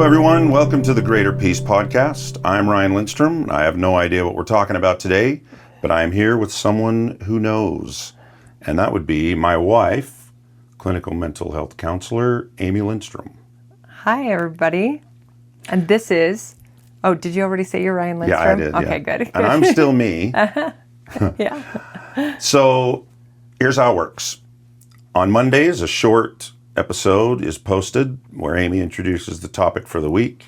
everyone. Welcome to the Greater Peace Podcast. I'm Ryan Lindstrom. I have no idea what we're talking about today, but I'm here with someone who knows, and that would be my wife, clinical mental health counselor, Amy Lindstrom. Hi, everybody. And this is... Oh, did you already say you're Ryan Lindstrom? Yeah, I did. Okay, yeah. good. And I'm still me. Yeah. So here's how it works. On Mondays, a short episode is posted where Amy introduces the topic for the week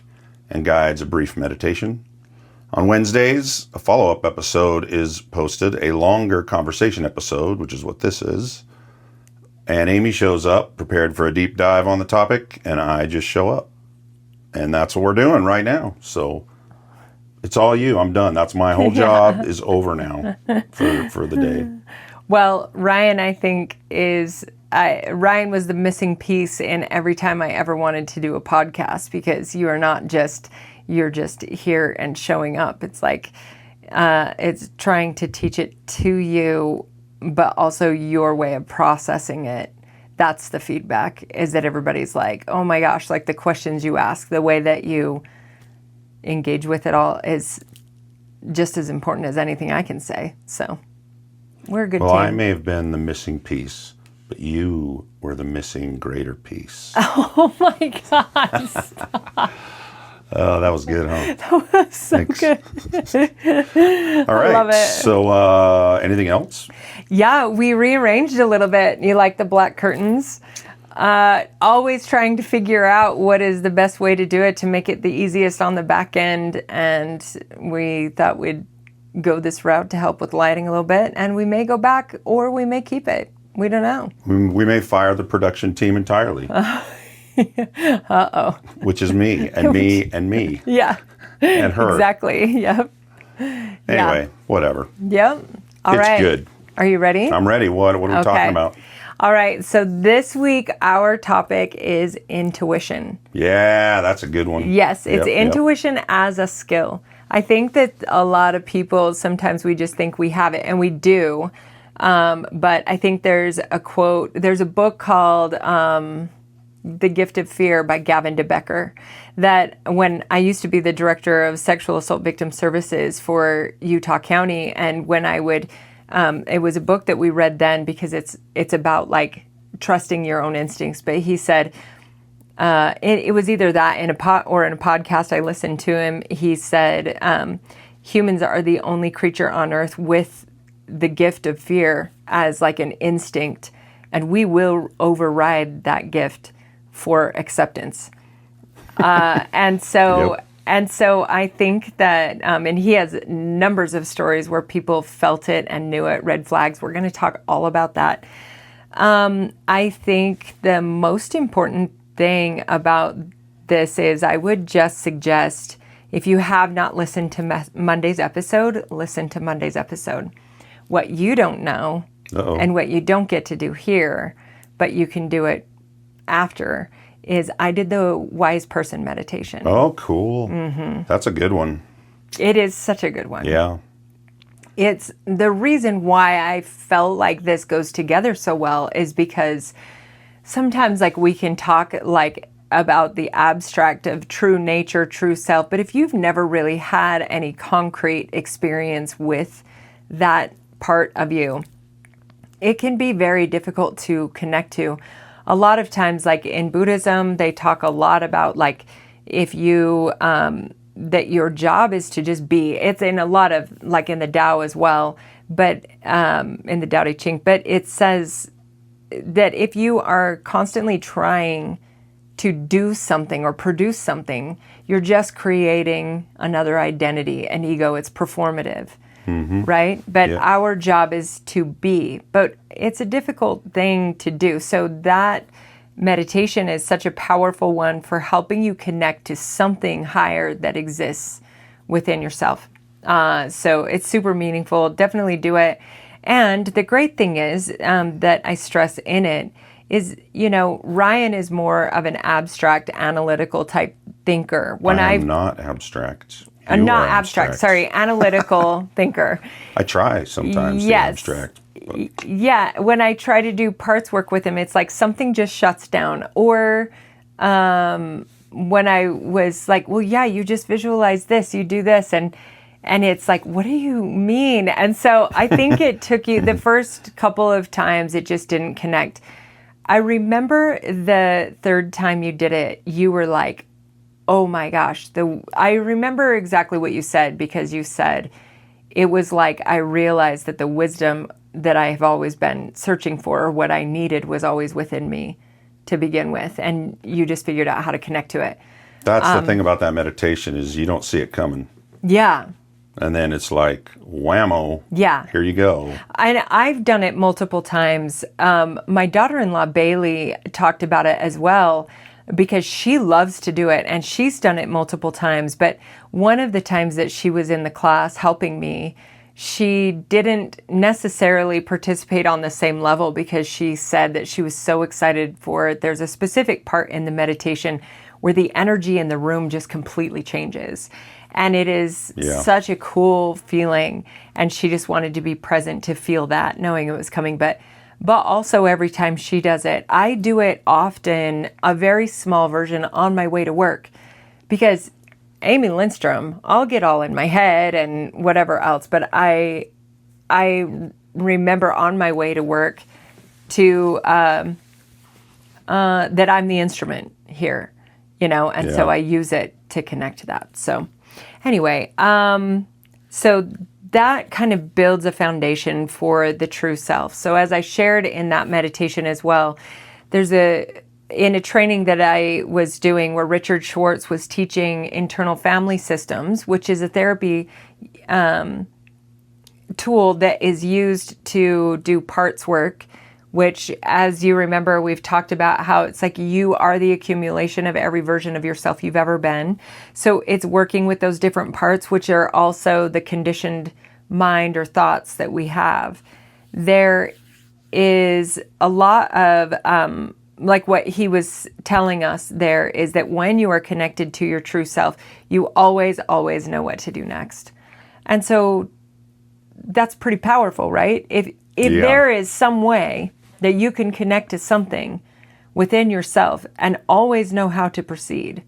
and guides a brief meditation. On Wednesdays, a follow-up episode is posted, a longer conversation episode, which is what this is. And Amy shows up prepared for a deep dive on the topic, and I just show up. And that's what we're doing right now. So it's all you. I'm done. That's my whole job is over now for the day. Well, Ryan, I think, Ryan was the missing piece in every time I ever wanted to do a podcast, because you are not just, you're just here and showing up. It's like, it's trying to teach it to you, but also your way of processing it. That's the feedback, is that everybody's like, oh my gosh, like the questions you ask, the way that you engage with it all is just as important as anything I can say. So we're a good team. Well, I may have been the missing piece, but you were the missing greater piece. Oh my God. Stop. Oh, that was good, huh? That was so good. All right. I love it. So anything else? Yeah, we rearranged a little bit. You like the black curtains? Always trying to figure out what is the best way to do it to make it the easiest on the back end. And we thought we'd go this route to help with lighting a little bit. And we may go back, or we may keep it. We don't know. We may fire the production team entirely. Uh-oh. Which is me, and me, and me. Yeah. And her. Exactly. Yep. Anyway, whatever. Yep. All right. It's good. Are you ready? I'm ready. What are we talking about? All right. So this week, our topic is intuition. Yeah, that's a good one. Yes, it's intuition as a skill. I think that a lot of people, sometimes we just think we have it, and we do. But I think there's a quote, there's a book called The Gift of Fear by Gavin DeBecker, that when I used to be the director of sexual assault victim services for Utah County, and when I would, it was a book that we read then because it's about like trusting your own instincts. But he said, it was either that in a podcast I listened to him, he said, humans are the only creature on earth with the gift of fear as like an instinct, and we will override that gift for acceptance. And so I think that, and he has numbers of stories where people felt it and knew it, red flags. We're going to talk all about that. I think the most important thing about this is I would just suggest, if you have not listened to Monday's episode, listen to Monday's episode. What you don't know and what you don't get to do here, but you can do it after, is I did the wise person meditation. Oh, cool. Mm-hmm. That's a good one. It is such a good one. Yeah. It's the reason why I felt like this goes together so well is because sometimes like we can talk like about the abstract of true nature, true self, but if you've never really had any concrete experience with that part of you, it can be very difficult to connect to. A lot of times, like in Buddhism, they talk a lot about like if you, that your job is to just be. It's in a lot of, like in the Tao as well, but in the Tao Te Ching, but it says that if you are constantly trying to do something or produce something, you're just creating another identity, an ego. It's performative. Mm-hmm. Right? But our job is to be. But it's a difficult thing to do. So that meditation is such a powerful one for helping you connect to something higher that exists within yourself. So it's super meaningful. Definitely do it. And the great thing is that I stress in it is, you know, Ryan is more of an abstract, analytical type thinker. I'm not abstract. Not abstract, sorry, analytical thinker. I try sometimes to be abstract. Yeah, when I try to do parts work with him, it's like something just shuts down. Or when I was like, well, yeah, you just visualize this, you do this, and it's like, what do you mean? And so I think it took you the first couple of times, it just didn't connect. I remember the third time you did it, you were like, oh my gosh. I remember exactly what you said, because you said it was like I realized that the wisdom that I have always been searching for, or what I needed, was always within me to begin with. And you just figured out how to connect to it. That's the thing about that meditation, is you don't see it coming. Yeah. And then it's like, whammo. Yeah. Here you go. And I've done it multiple times. My daughter-in-law, Bailey, talked about it as well, because she loves to do it, and she's done it multiple times. But one of the times that she was in the class helping me, she didn't necessarily participate on the same level, because she said that she was so excited for it. There's a specific part in the meditation where the energy in the room just completely changes. And it is such a cool feeling. And she just wanted to be present to feel that, knowing it was coming. But also every time she does it, I do it often, a very small version, on my way to work. Because Amy Lindstrom, I'll get all in my head and whatever else. But I remember on my way to work to that I'm the instrument here, and so I use it to connect to that. So anyway, so that kind of builds a foundation for the true self. So as I shared in that meditation as well, there's in a training that I was doing where Richard Schwartz was teaching internal family systems, which is a therapy tool that is used to do parts work, which, as you remember, we've talked about how it's like you are the accumulation of every version of yourself you've ever been. So it's working with those different parts, which are also the conditioned mind or thoughts that we have. There is a lot of, like what he was telling us there, is that when you are connected to your true self, you always, always know what to do next. And so that's pretty powerful, right? If there is some way that you can connect to something within yourself and always know how to proceed,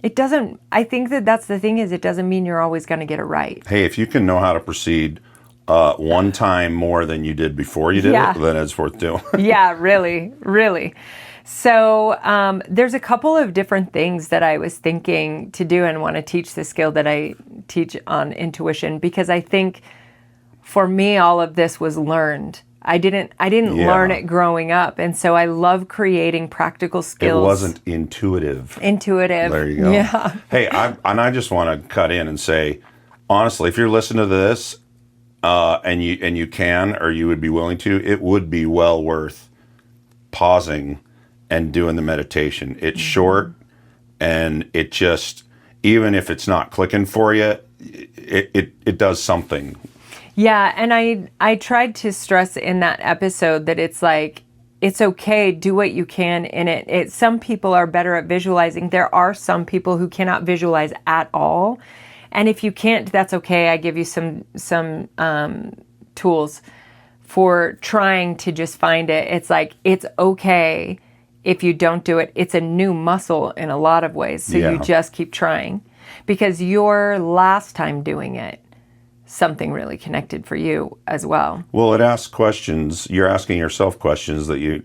I think that's the thing, is it doesn't mean you're always going to get it right. Hey, if you can know how to proceed one time more than you did before you did it, then it's worth doing. Yeah, really, really. So there's a couple of different things that I was thinking to do and want to teach the skill that I teach on intuition, because I think for me, all of this was learned. I didn't learn it growing up. And so I love creating practical skills. It wasn't intuitive. There you go. Yeah. Hey, I just want to cut in and say, honestly, if you're listening to this and you can, or you would be willing to, it would be well worth pausing and doing the meditation. It's short, and it just, even if it's not clicking for you, it does something. Yeah, and I tried to stress in that episode that it's like, it's okay, do what you can in it. Some people are better at visualizing. There are some people who cannot visualize at all. And if you can't, that's okay. I give you some tools for trying to just find it. It's like, it's okay if you don't do it. It's a new muscle in a lot of ways. So you just keep trying, because your last time doing it, something really connected for you as well. Well, it asks questions. You're asking yourself questions that you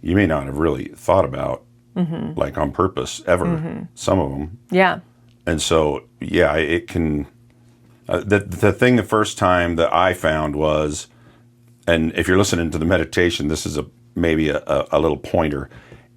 may not have really thought about, like on purpose ever. Some of them. Yeah. And so, it can. The thing the first time that I found was, and if you're listening to the meditation, this is maybe a little pointer,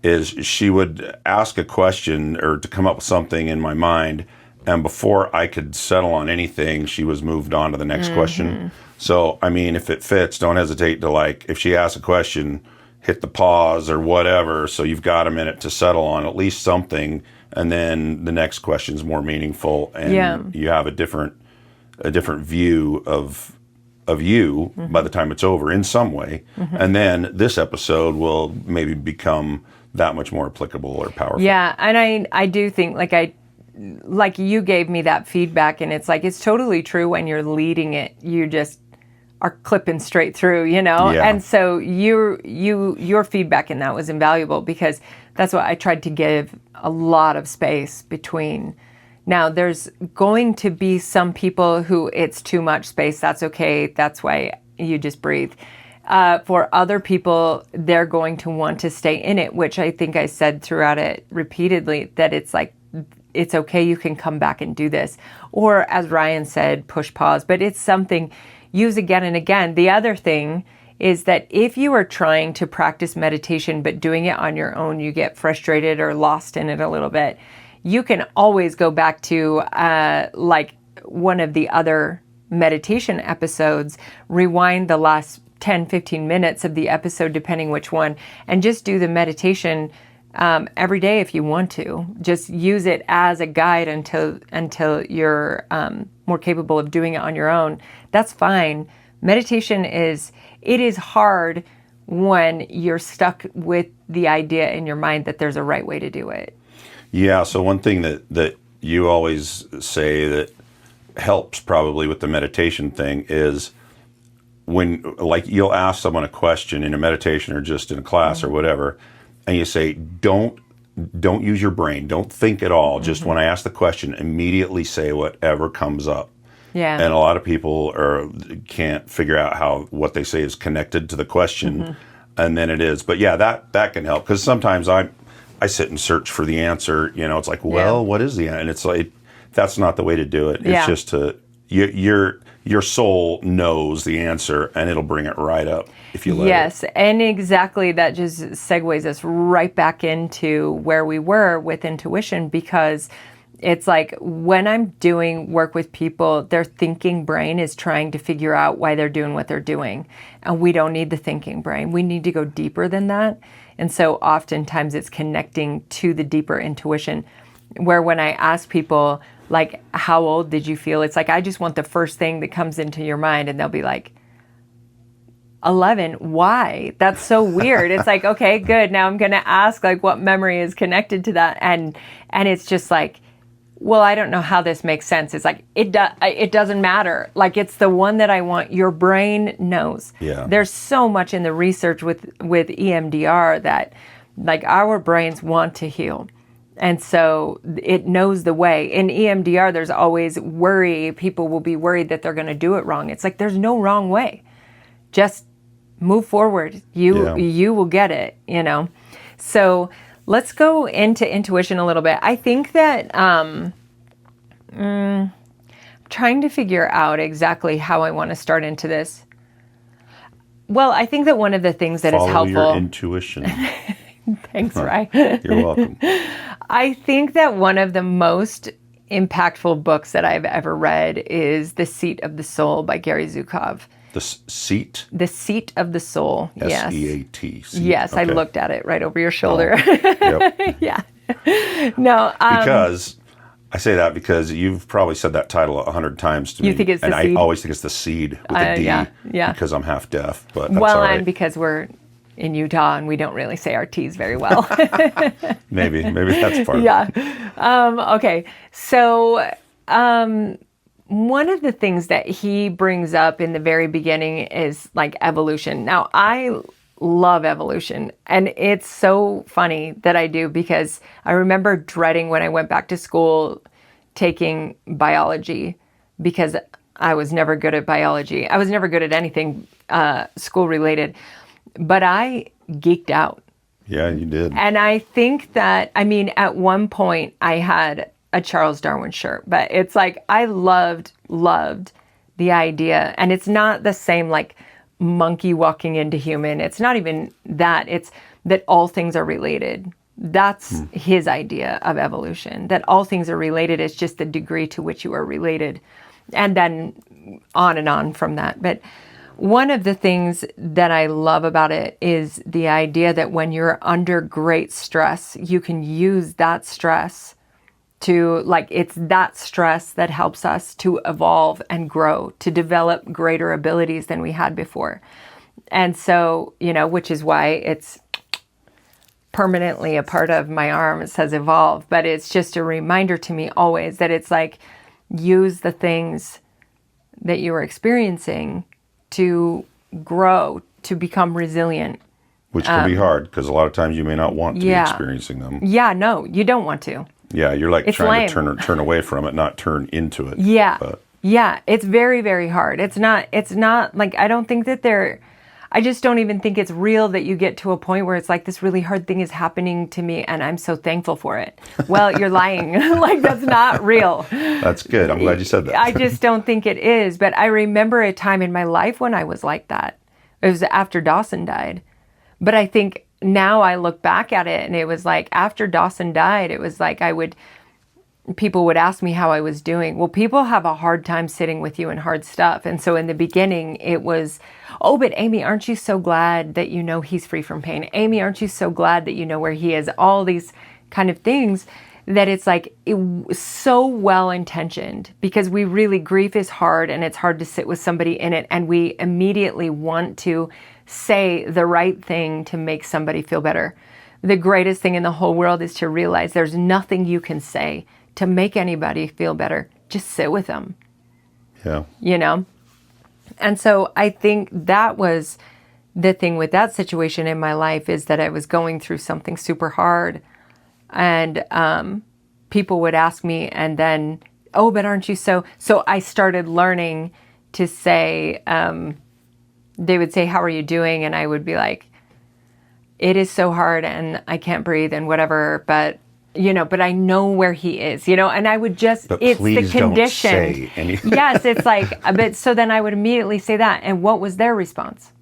is she would ask a question or to come up with something in my mind. And before I could settle on anything, she was moved on to the next question. So, I mean, if it fits, don't hesitate to, like, if she asks a question, hit the pause or whatever, so you've got a minute to settle on at least something, and then the next question's more meaningful, and you have a different view of you by the time it's over in some way. And then this episode will maybe become that much more applicable or powerful. Yeah, and I do think, like you gave me that feedback, and it's like, it's totally true. When you're leading it, you just are clipping straight through, you know? Yeah. And so your feedback in that was invaluable, because that's what I tried to give a lot of space between. Now, there's going to be some people who it's too much space. That's okay. That's why you just breathe. For other people, they're going to want to stay in it, which I think I said throughout it repeatedly, that it's like, it's okay, you can come back and do this. Or as Ryan said, push pause, but it's something, use again and again. The other thing is that if you are trying to practice meditation, but doing it on your own, you get frustrated or lost in it a little bit, you can always go back to like one of the other meditation episodes, rewind the last 10, 15 minutes of the episode, depending which one, and just do the meditation every day if you want to. Just use it as a guide until you're more capable of doing it on your own. That's fine. Meditation is hard when you're stuck with the idea in your mind that there's a right way to do it. Yeah, so one thing that you always say that helps probably with the meditation thing is when, like, you'll ask someone a question in a meditation or just in a class or whatever, and you say, don't use your brain, don't think at all. Just when I ask the question, immediately say whatever comes up. Yeah. And a lot of people can't figure out what they say is connected to the question, and then it is. But yeah, that can help, because sometimes I sit and search for the answer. You know, it's like, well, what is the answer? And it's like, that's not the way to do it. It's just your soul knows the answer, and it'll bring it right up if you let it. Yes, and exactly, that just segues us right back into where we were with intuition, because it's like when I'm doing work with people, their thinking brain is trying to figure out why they're doing what they're doing. And we don't need the thinking brain. We need to go deeper than that. And so oftentimes it's connecting to the deeper intuition, where when I ask people, like, how old did you feel? It's like, I just want the first thing that comes into your mind. And they'll be like, 11. Why? That's so weird. It's like, okay, good. Now I'm going to ask, like, what memory is connected to that? And it's just like, well, I don't know how this makes sense. It's like, it doesn't matter. Like, it's the one that I want. Your brain knows. Yeah. There's so much in the research with EMDR that, like, our brains want to heal. And so it knows the way. In EMDR, there's always worry. People will be worried that they're going to do it wrong. It's like, there's no wrong way. Just move forward. You will get it, you know? So let's go into intuition a little bit. I think that trying to figure out exactly how I want to start into this. Well, I think that one of the things that is helpful. Follow your intuition. Thanks, Ryan. You're welcome. I think that one of the most impactful books that I've ever read is The Seat of the Soul by Gary Zukov. The seat? The Seat of the Soul. Yes. S-E-A-T. Seat. Yes, Okay. I looked at it right over your shoulder. Yep. Yeah. No. Because I say that because you've probably said that title 100 times to me. You think it's the and seed? I always think it's the seed with a D. Yeah. Because I'm half deaf, but that's Well, all right. and because we're in Utah and we don't really say our T's very well. Maybe that's part of it. Yeah. Okay. So one of the things that he brings up in the very beginning is like evolution. Now, I love evolution, and it's so funny that I do, because I remember dreading when I went back to school taking biology, because I was never good at biology. I was never good at anything school related, but I geeked out. Yeah, you did. And I think that, I mean, at one point I had a Charles Darwin shirt, but it's like, I loved the idea. And it's not the same like monkey walking into human. It's not even that. It's that all things are related. That's his idea of evolution, that all things are related. It's just the degree to which you are related. And then on from that. But one of the things that I love about it is the idea that when you're under great stress, you can use that stress to, like, it's that stress that helps us to evolve and grow, to develop greater abilities than we had before. And so, you know, which is why it's permanently a part of my arm. It says evolve, but it's just a reminder to me always that it's like, use the things that you are experiencing to grow, to become resilient. Which can be hard because a lot of times you may not want to be Yeah. experiencing them. Yeah, no, you don't want to. Yeah, you're like It's trying to lame. turn away from it, not turn into it. Yeah. But Yeah, it's very, very hard. It's not like, I don't think that I just don't even think it's real that you get to a point where it's like, this really hard thing is happening to me and I'm so thankful for it. Well, you're lying. Like, that's not real. that's good. I'm glad you said that. I just don't think it is. But I remember a time in my life when I was like that. It was after Dawson died. But I think now I look back at it and it was like after Dawson died, it was like people would ask me how I was doing. Well, people have a hard time sitting with you in hard stuff. And so in the beginning, it was, oh, but Amy, aren't you so glad that you know he's free from pain? Amy, aren't you so glad that you know where he is? All these kind of things that it's like it was so well intentioned because grief is hard and it's hard to sit with somebody in it. And we immediately want to say the right thing to make somebody feel better. The greatest thing in the whole world is to realize there's nothing you can say to make anybody feel better. Just sit with them, Yeah. you know? And so I think that was the thing with that situation in my life is that I was going through something super hard and people would ask me and then, oh, but aren't you so I started learning to say, they would say, how are you doing? And I would be like, it is so hard and I can't breathe and whatever, but but I know where he is, and I would just, But it's please the don't condition. say anything. Yes, it's like, but so then I would immediately say that. And what was their response?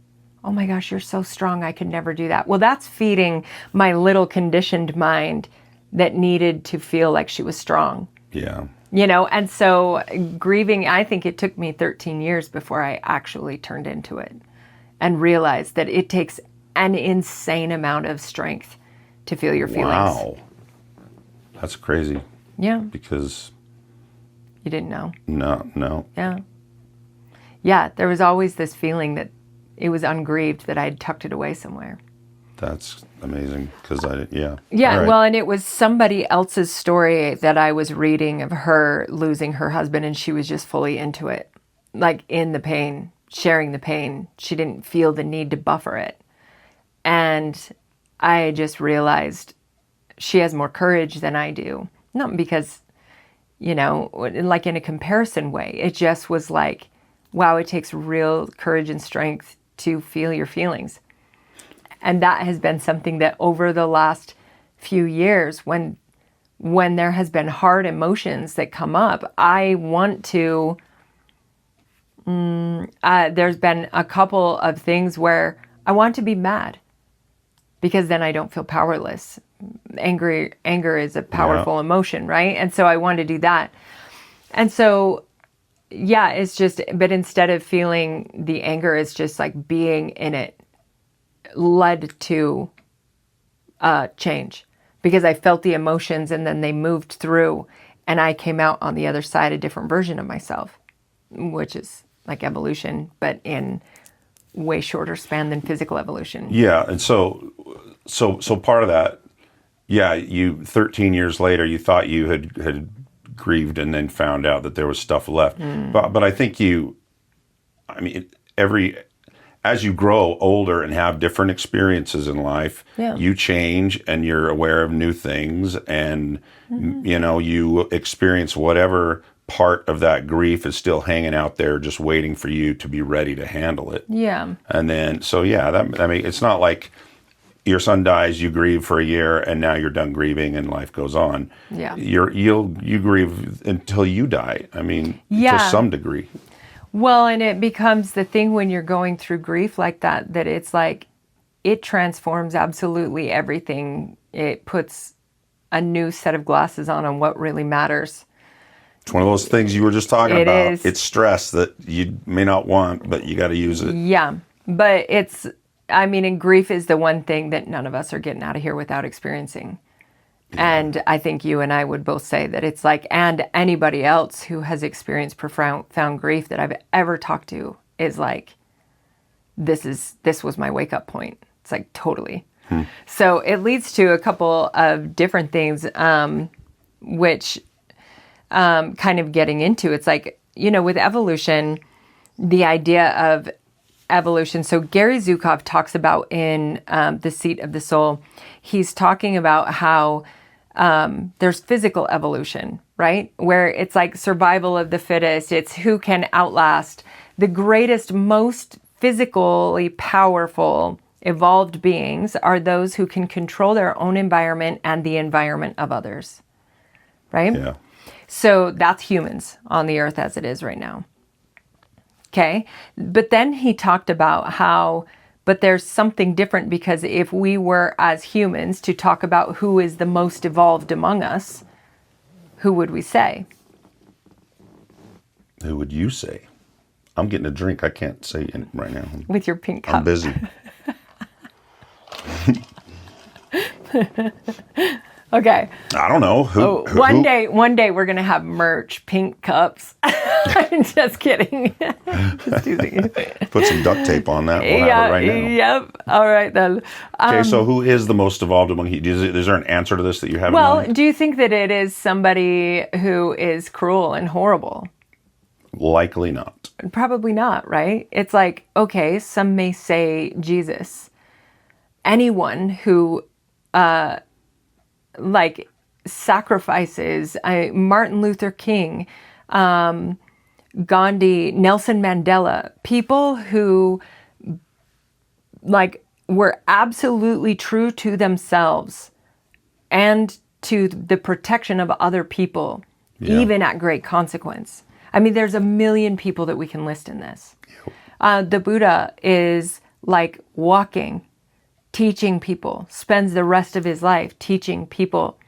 Oh my gosh, you're so strong. I could never do that. Well, that's feeding my little conditioned mind that needed to feel like she was strong. Yeah. And so grieving, I think it took me 13 years before I actually turned into it and realized that it takes an insane amount of strength to feel your feelings. Wow. That's crazy. Yeah. Because You didn't know. no. Yeah. Yeah. There was always this feeling that it was ungrieved, that I had tucked it away somewhere. That's amazing. Because yeah. Yeah. All right. Well, and it was somebody else's story that I was reading of her losing her husband, and she was just fully into it, like in the pain, sharing the pain. She didn't feel the need to buffer it. And I just realized she has more courage than I do. Not because, like in a comparison way. It just was like, wow, it takes real courage and strength to feel your feelings. And that has been something that over the last few years, when there has been hard emotions that come up, I want to, there's been a couple of things where I want to be mad because then I don't feel powerless. Anger is a powerful emotion, right? And so I want to do that. And so, yeah, it's just, but instead of feeling the anger, it's just like being in it led to change because I felt the emotions and then they moved through and I came out on the other side a different version of myself, which is like evolution, but in way shorter span than physical evolution. Yeah. And so part of that, yeah, you 13 years later, you thought you had grieved and then found out that there was stuff left. But I think as you grow older and have different experiences in life, you change and you're aware of new things and, you experience whatever part of that grief is still hanging out there just waiting for you to be ready to handle it. Yeah. And then, it's not like your son dies, you grieve for a year, and now you're done grieving, and life goes on. Yeah. You grieve until you die. To some degree. Well, and it becomes the thing when you're going through grief like that it's like it transforms absolutely everything. It puts a new set of glasses on what really matters. It's one of those things you were just talking It about. is. It's stress that you may not want, but you got to use it. Yeah, but and grief is the one thing that none of us are getting out of here without experiencing. Yeah. And I think you and I would both say that it's like, and anybody else who has experienced profound grief that I've ever talked to is like, this was my wake up point. It's like, totally. So it leads to a couple of different things, which kind of getting into, it's like, with evolution, the idea of evolution. So Gary Zukov talks about in The Seat of the Soul, he's talking about how there's physical evolution, right? Where it's like survival of the fittest. It's who can outlast. The greatest, most physically powerful evolved beings are those who can control their own environment and the environment of others, right? Yeah. So that's humans on the earth as it is right now. Okay. But then he talked about how, but there's something different, because if we were as humans to talk about who is the most evolved among us, who would we say? Who would you say? I'm getting a drink. I can't say it right now. With your pink cup. I'm busy. Okay. I don't know. One day we're going to have merch, pink cups. I'm just kidding. Just teasing you. Put some duct tape on that. We'll have it right now. Yep. All right then. Okay, so who is the most evolved among you? Is there an answer to this that you have in Well, mind? do you think that it is somebody who is cruel and horrible? Likely not. Probably not, right? It's like, okay, some may say Jesus. Anyone who like sacrifices, Martin Luther King, Gandhi, Nelson Mandela, people who like were absolutely true to themselves and to the protection of other people, even at great consequence. I mean, there's a million people that we can list in this. The Buddha is like walking, teaching people, spends the rest of his life teaching people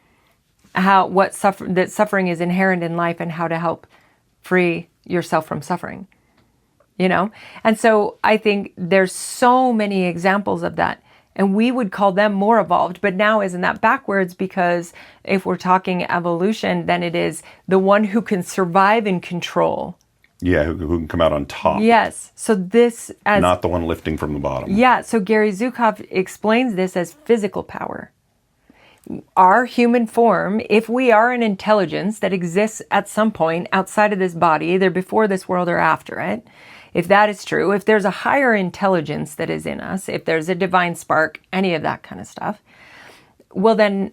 that suffering is inherent in life and how to help free yourself from suffering, you know? And so I think there's so many examples of that, and we would call them more evolved, but now isn't that backwards? Because if we're talking evolution, then it is the one who can survive and control. Yeah, who can come out on top. Yes. So this as Not the one lifting from the bottom. Yeah, so Gary Zukov explains this as physical power. Our human form, if we are an intelligence that exists at some point outside of this body, either before this world or after it, if that is true, if there's a higher intelligence that is in us, if there's a divine spark, any of that kind of stuff, well then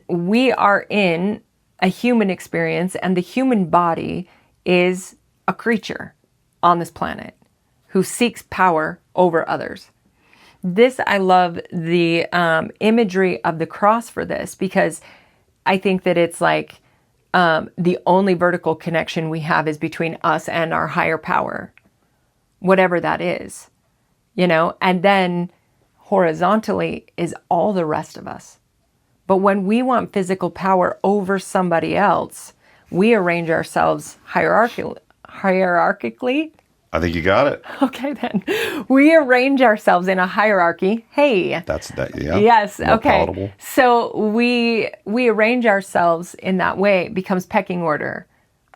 we are in a human experience, and the human body is a creature on this planet who seeks power over others. This, I love the imagery of the cross for this, because I think that it's like the only vertical connection we have is between us and our higher power, whatever that is, you know, and then horizontally is all the rest of us. But when we want physical power over somebody else, we arrange ourselves hierarchically. I think you got it. Okay, then. We arrange ourselves in a hierarchy. Hey. That's that. Yeah. Yes. More Okay. palatable. So we arrange ourselves in that way. It becomes pecking order.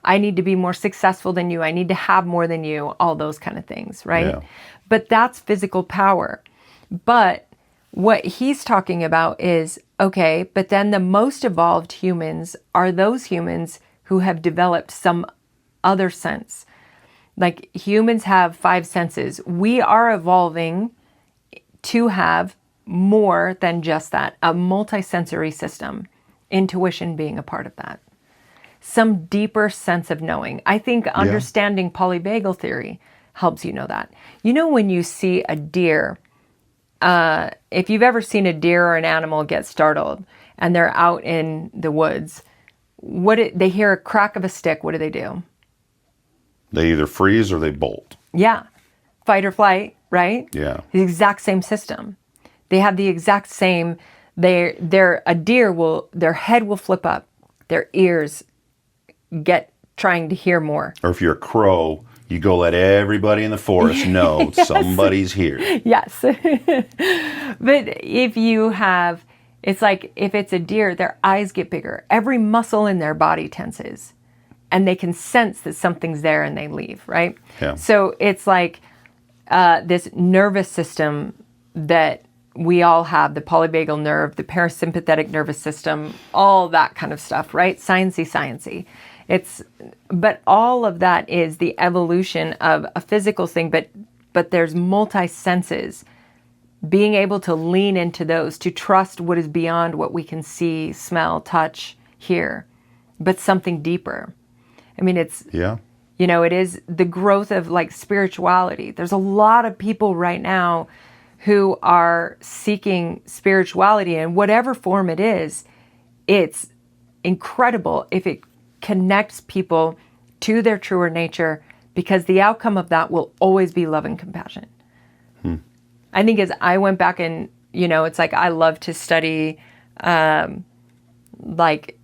I need to be more successful than you. I need to have more than you. All those kind of things, right? Yeah. But that's physical power. But what he's talking about is, okay, but then the most evolved humans are those humans who have developed some other sense. Like humans have 5 senses. We are evolving to have more than just that, a multisensory system, intuition being a part of that. Some deeper sense of knowing. I think understanding polyvagal theory helps you know that. You know, when you see a deer, if you've ever seen a deer or an animal get startled and they're out in the woods, they hear a crack of a stick, what do? They either freeze or they bolt. Yeah. Fight or flight, right? Yeah. The exact same system. They have the exact same, their head will flip up. Their ears get trying to hear more. Or if you're a crow, you go let everybody in the forest know somebody's here. Yes. But if you have, it's like if it's a deer, their eyes get bigger. Every muscle in their body tenses. And they can sense that something's there and they leave, right? Yeah. So it's like this nervous system that we all have, the polyvagal nerve, the parasympathetic nervous system, all that kind of stuff, right? Sciencey. But all of that is the evolution of a physical thing. But but there's multi-senses. Being able to lean into those, to trust what is beyond what we can see, smell, touch, hear, but something deeper. I mean, it's, Yeah. it is the growth of like spirituality. There's a lot of people right now who are seeking spirituality in whatever form it is. It's incredible if it connects people to their truer nature, because the outcome of that will always be love and compassion. I think as I went back and, it's like I love to study like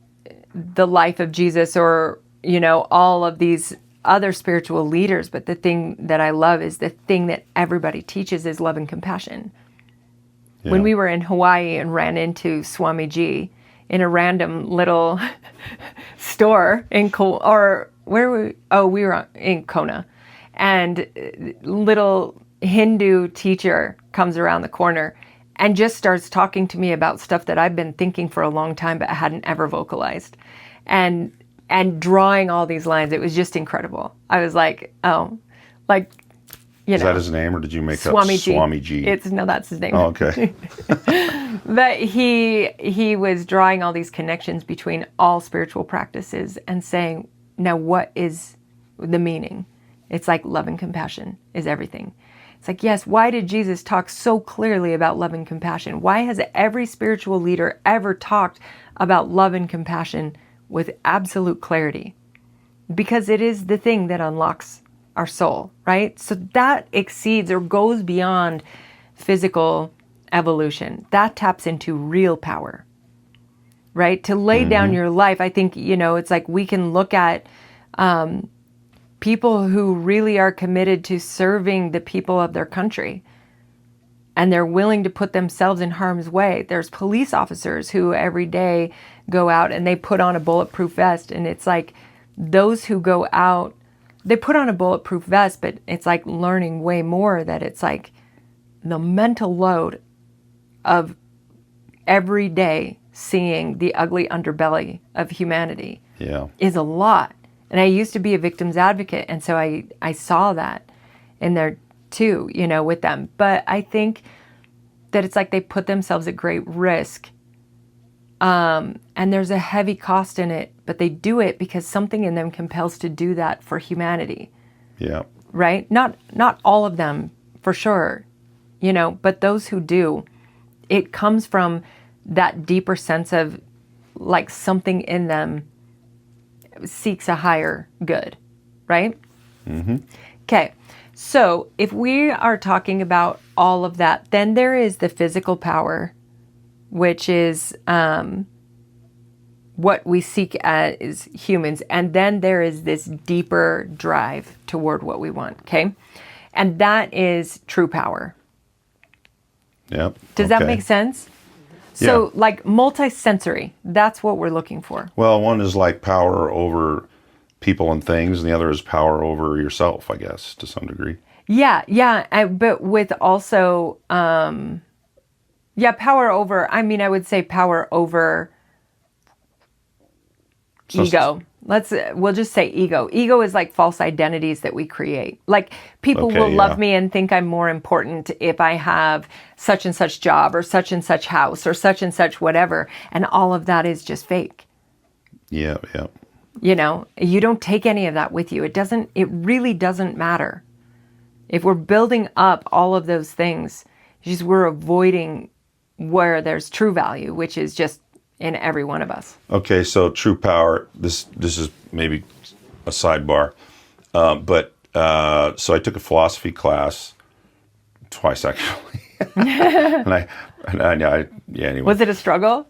the life of Jesus or, all of these other spiritual leaders. But the thing that I love is the thing that everybody teaches is love and compassion. Yeah. When we were in Hawaii and ran into Swamiji in a random little store in we were in Kona, and little Hindu teacher comes around the corner and just starts talking to me about stuff that I've been thinking for a long time but hadn't ever vocalized, and drawing all these lines. It was just incredible. I was like, oh, like, Is that his name, or did you make up Swamiji? Swamiji? No, that's his name. Oh, okay. But he was drawing all these connections between all spiritual practices and saying, now what is the meaning? It's like love and compassion is everything. It's like, yes, why did Jesus talk so clearly about love and compassion? Why has every spiritual leader ever talked about love and compassion with absolute clarity? Because it is the thing that unlocks our soul, right? So that exceeds or goes beyond physical evolution. That taps into real power, right? To lay down your life. I think, it's like we can look at people who really are committed to serving the people of their country, and they're willing to put themselves in harm's way. There's police officers who every day go out and they put on a bulletproof vest, and it's like those who go out, they put on a bulletproof vest, but it's like learning way more that it's like the mental load of every day seeing the ugly underbelly of humanity is a lot. And I used to be a victim's advocate, and so I saw that in there too, with them. But I think that it's like they put themselves at great risk, and there's a heavy cost in it, but they do it because something in them compels to do that for humanity. Yeah. Right? Not all of them, for sure, but those who do, it comes from that deeper sense of like something in them seeks a higher good, right? Mm-hmm. Okay, so if we are talking about all of that, then there is the physical power, which is what we seek as humans, and then there is this deeper drive toward what we want, okay? And that is true power. Yep. Does that make sense? So Yeah. like multi-sensory, that's what we're looking for. Well, one is like power over people and things, and the other is power over yourself, I guess, to some degree. Yeah, but with also, power over, I would say power over ego. We'll just say ego. Ego is like false identities that we create. Like people will love me and think I'm more important if I have such and such job or such and such house or such and such whatever. And all of that is just fake. Yeah. You don't take any of that with you. It really doesn't matter. If we're building up all of those things, just we're avoiding where there's true value, which is just in every one of us. Okay, so true power. This is maybe a sidebar, but so I took a philosophy class twice actually, and anyway. Was it a struggle?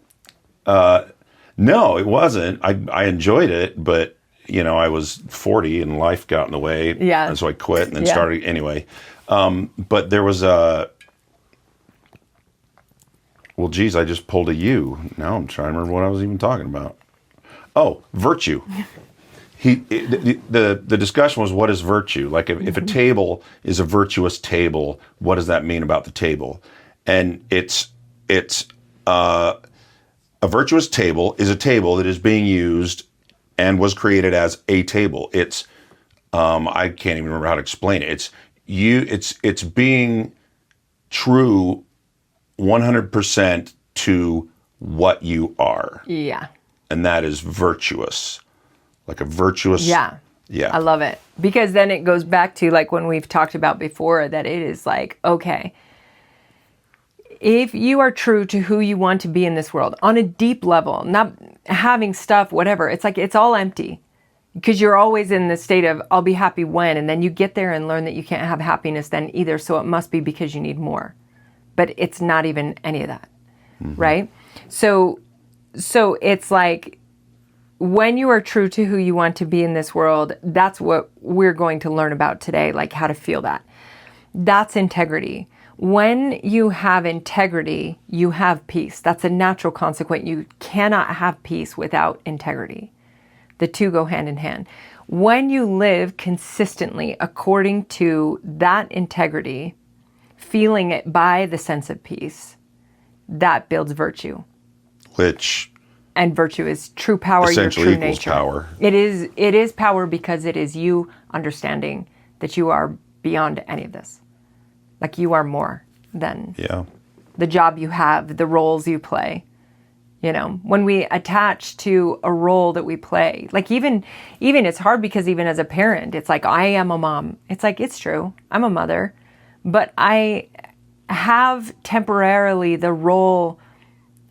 No, it wasn't. I enjoyed it, but I was 40 and life got in the way. Yeah. And so I quit and then started anyway. But there was well, geez, I just pulled a U. Now I'm trying to remember what I was even talking about. Oh, virtue. The discussion was, what is virtue? Like if a table is a virtuous table, what does that mean about the table? And it's a virtuous table is a table that is being used and was created as a table. It's I can't even remember how to explain it. It's it's being true 100% to what you are. Yeah. And that is virtuous. Like a virtuous. Yeah. Yeah. I love it. Because then it goes back to like when we've talked about before that it is like, okay, if you are true to who you want to be in this world on a deep level, not having stuff, whatever, it's like it's all empty. Because you're always in the state of, I'll be happy when, and then you get there and learn that you can't have happiness then either, so it must be because you need more. But it's not even any of that, right? So it's like, when you are true to who you want to be in this world, that's what we're going to learn about today, like how to feel that. That's integrity. When you have integrity, you have peace. That's a natural consequence. You cannot have peace without integrity. The two go hand in hand. When you live consistently according to that integrity, feeling it by the sense of peace, that builds virtue. And virtue is true power, your true equals nature. Power. It is power because it is you understanding that you are beyond any of this. Like you are more than the job you have, the roles you play. You know, when we attach to a role that we play, like even it's hard because even as a parent, it's like, I am a mom. It's like, it's true. I'm a mother, but I have temporarily the role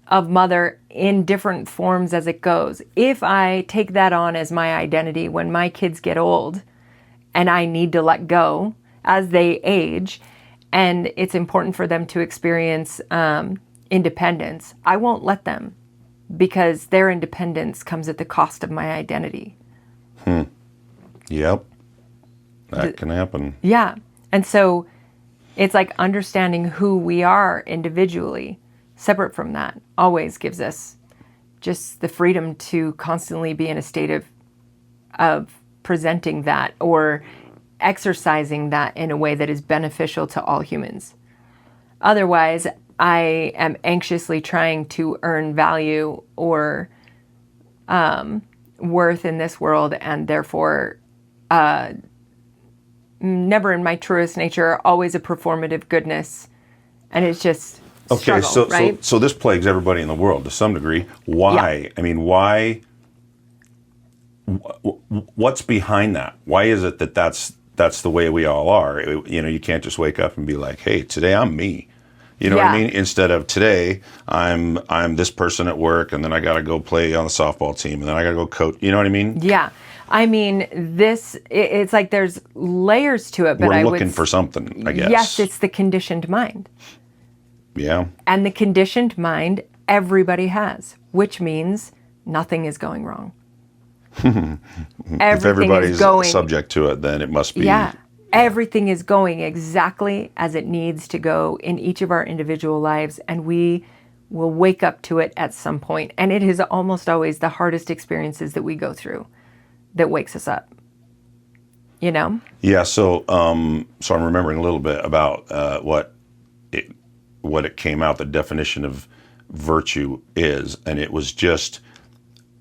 of mother in different forms as it goes. If I take that on as my identity when my kids get old and I need to let go as they age, and it's important for them to experience independence, I won't let them. Because their independence comes at the cost of my identity. Yep. That can happen. Yeah. And so it's like understanding who we are individually, separate from that, always gives us just the freedom to constantly be in a state of presenting that or exercising that in a way that is beneficial to all humans. Otherwise, I am anxiously trying to earn value or worth in this world, and therefore never in my truest nature, always a performative goodness. And it's just struggle, right? So this plagues everybody in the world to some degree. Why? Yeah. I mean, why? What's behind that? Why is it that that's the way we all are? You know, you can't just wake up and be like, hey, today I'm me. You know what I mean? Instead of today, I'm this person at work, and then I got to go play on the softball team, and then I got to go coach. You know what I mean? Yeah. I mean, it's like there's layers to it. But we're looking for something, I guess. Yes, it's the conditioned mind. Yeah. And the conditioned mind everybody has, which means nothing is going wrong. If everybody's subject to it, then it must be. Yeah. Everything is going exactly as it needs to go in each of our individual lives, and we will wake up to it at some point. And it is almost always the hardest experiences that we go through that wakes us up. You know? Yeah. So I'm remembering a little bit about what it came out. The definition of virtue is, and it was just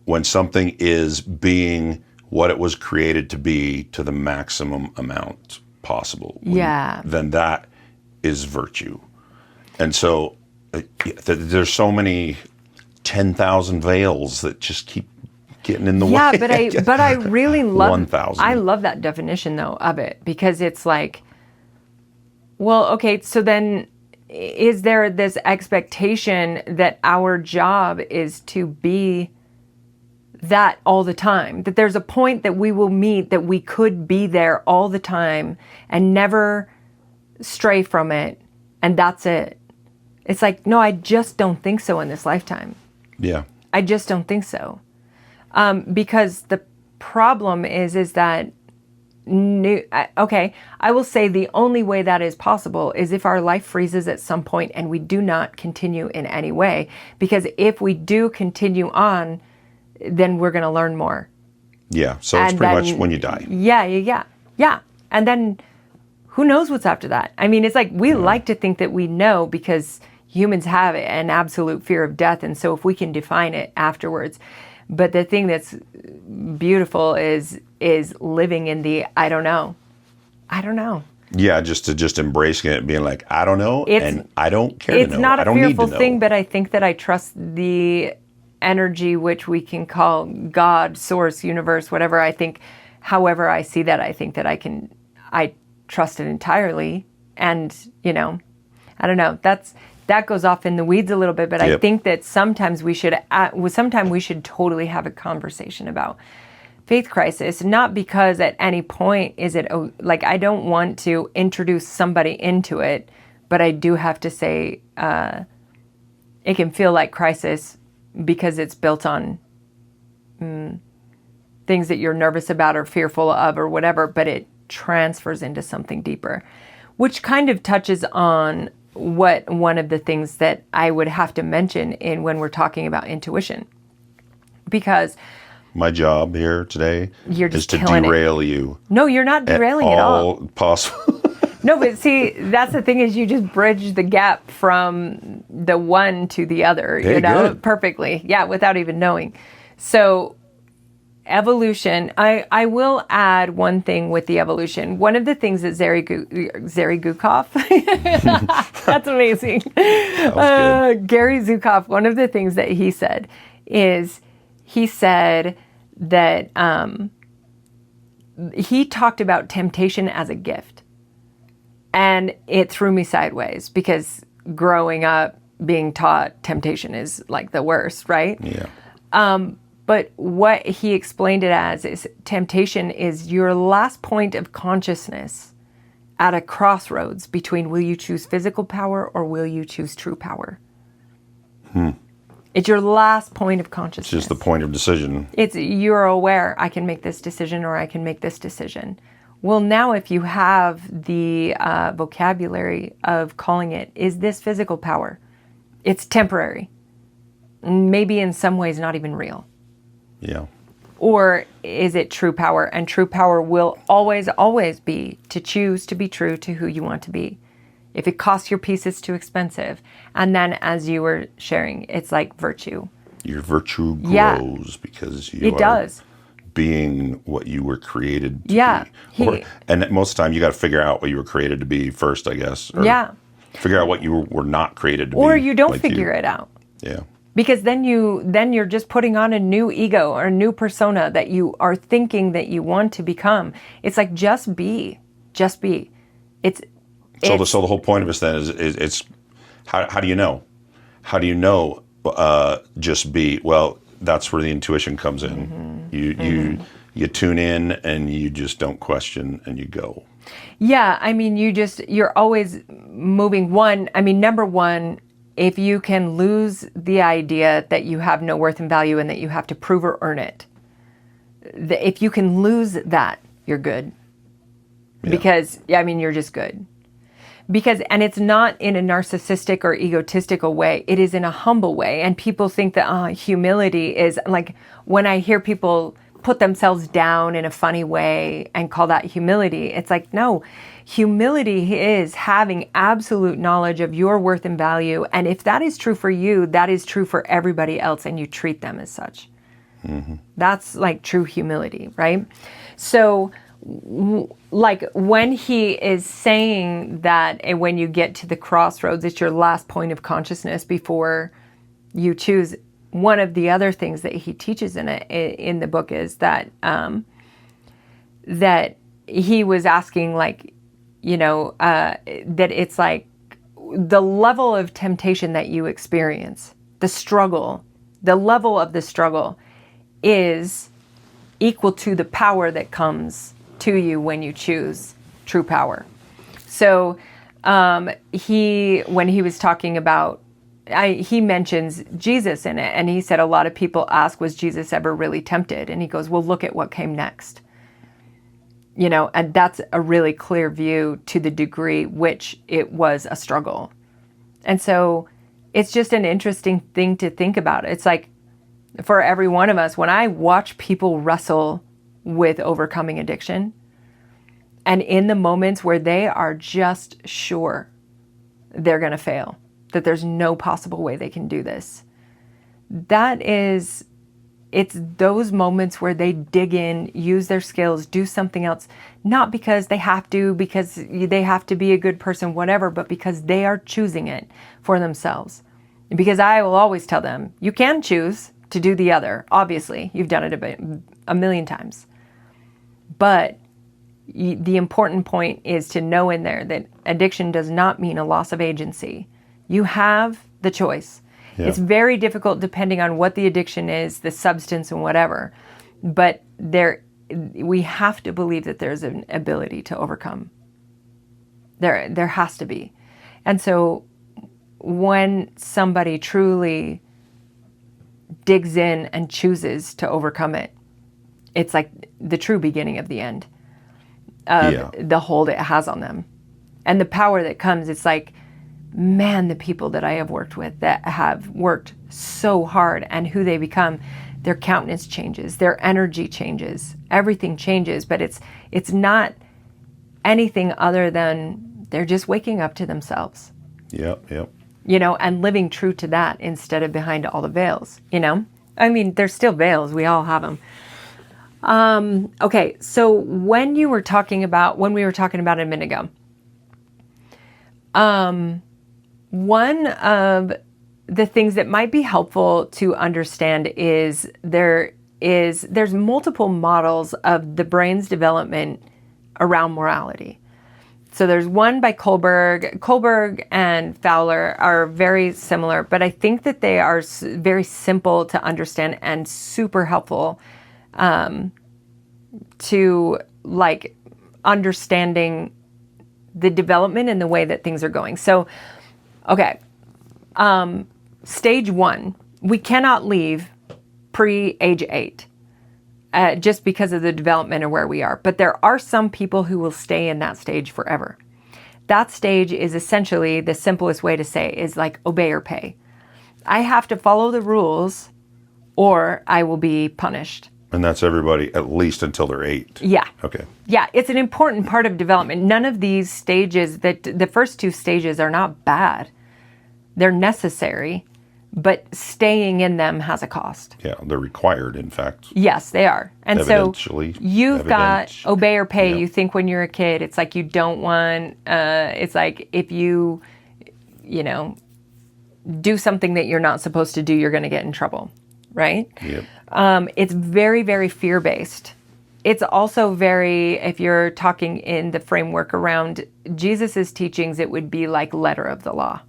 when something is being what it was created to be to the maximum amount possible. Then that is virtue. And so there's so many 10,000 veils that just keep getting in the way. Yeah, but I really love 1,000. I love that definition though of it, because it's like, well, okay, so then is there this expectation that our job is to be that all the time, that there's a point that we will meet that we could be there all the time and never stray from it, and that's it? It's like, no, I just don't think so in this lifetime. Yeah. I just don't think so. Because the problem is that, I will say the only way that is possible is if our life freezes at some point and we do not continue in any way. Because if we do continue on, then we're going to learn more. Yeah, so it's pretty much when you die. Yeah. And then who knows what's after that? I mean, it's like we like to think that we know because humans have an absolute fear of death. And so if we can define it afterwards. But the thing that's beautiful is living in the I don't know. Yeah, just embracing it and being like, I don't know, It's- and I don't care to It's know. not I a don't need fearful to know. thing, but I think that I trust the energy, which we can call God, source, universe, whatever. I think, however I see that, I think that I trust it entirely. And, I don't know, that goes off in the weeds a little bit, but I Yep. think that sometimes we should totally have a conversation about faith crisis, not because at any point is it like I don't want to introduce somebody into it, but I do have to say it can feel like crisis because it's built on things that you're nervous about or fearful of or whatever, but it transfers into something deeper, which kind of touches on what one of the things that I would have to mention in when we're talking about intuition, because My job here today You're is just to killing it. derail you no, you're not derailing at all. all possible. No, but see, that's the thing is you just bridge the gap from the one to the other, Hey, good. perfectly. Yeah, without even knowing. So evolution, I will add one thing with the evolution. One of the things that Zary Gukoff, that's amazing. Gary Zukav, one of the things that he said is he said that he talked about temptation as a gift. And it threw me sideways because growing up being taught temptation is like the worst, right? Yeah. But what he explained it as is temptation is your last point of consciousness at a crossroads between will you choose physical power or will you choose true power? It's your last point of consciousness. It's just the point of decision. It's you're aware I can make this decision or I can make this decision. Well, now if you have the vocabulary of calling it, is this physical power? It's temporary. Maybe in some ways not even real. Yeah. Or is it true power? And true power will always, always be to choose to be true to who you want to be. If it costs your peace, it's too expensive. And then as you were sharing, it's like virtue. Your virtue grows Yeah. because you It does. being what you were created to Yeah. be. And most of the time, you got to figure out what you were created to be first, I guess. Or Yeah. Figure out what you were not created to be. Or you don't like figure it out. Yeah. Because then you're just putting on a new ego or a new persona that you are thinking that you want to become. It's like just be. So the whole point of this then is it's how do you know? How do you know? Just be. Well, that's where the intuition comes in. You tune in and you just don't question and you go. Yeah, I mean, you're always moving. Number one, if you can lose the idea that you have no worth and value and that you have to prove or earn it, if you can lose that, you're good. Yeah. Because, you're just good. And it's not in a narcissistic or egotistical way. It is in a humble way. And people think that humility is like when I hear people put themselves down in a funny way and call that humility, it's like, no, humility is having absolute knowledge of your worth and value. And if that is true for you, that is true for everybody else, and you treat them as such. Mm-hmm. That's like true humility, right? So like when he is saying that and when you get to the crossroads, it's your last point of consciousness before you choose. One of the other things that he teaches in the book is that that he was asking, like, that it's like the level of temptation that you experience, the level of the struggle is equal to the power that comes to you when you choose true power. So when he was talking about, he mentions Jesus in it, and he said a lot of people ask, was Jesus ever really tempted? And he goes, well, look at what came next. And that's a really clear view to the degree which it was a struggle. And so it's just an interesting thing to think about. It's like for every one of us, when I watch people wrestle with overcoming addiction, and in the moments where they are just sure they're going to fail, that there's no possible way they can do this, that is it's those moments where they dig in, use their skills, do something else, not because they have to, because they have to be a good person, whatever, but because they are choosing it for themselves. Because I will always tell them, you can choose to do the other. Obviously, you've done it a million times. But the important point is to know in there that addiction does not mean a loss of agency. You have the choice. Yeah. It's very difficult depending on what the addiction is, the substance and whatever. But we have to believe that there's an ability to overcome. There has to be. And so when somebody truly digs in and chooses to overcome it, it's like the true beginning of the end of the hold it has on them. And the power that comes, it's like, man, the people that I have worked with that have worked so hard and who they become, their countenance changes, their energy changes, everything changes, but it's not anything other than they're just waking up to themselves. Yep. And living true to that instead of behind all the veils, I mean, there's still veils. We all have them. Okay. So when we were talking about a minute ago, one of the things that might be helpful to understand is there's multiple models of the brain's development around morality. So there's one by Kohlberg. Kohlberg and Fowler are very similar, but I think that they are very simple to understand and super helpful to like understanding the development and the way that things are going. So, okay. Stage 1, we cannot leave pre-age 8 just because of the development of where we are. But there are some people who will stay in that stage forever. That stage is essentially, the simplest way to say is like obey or pay. I have to follow the rules or I will be punished. And that's everybody, at least until they're 8. Yeah. Okay. Yeah, it's an important part of development. None of these stages, the first 2 stages are not bad. They're necessary, but staying in them has a cost. Yeah, they're required, in fact. Yes, they are. And so you've got obey or pay. Yeah. You think when you're a kid, it's like you don't want, it's like if you do something that you're not supposed to do, you're going to get in trouble, right? Yep. It's very, very fear-based. It's also very, if you're talking in the framework around Jesus's teachings, it would be like letter of the law.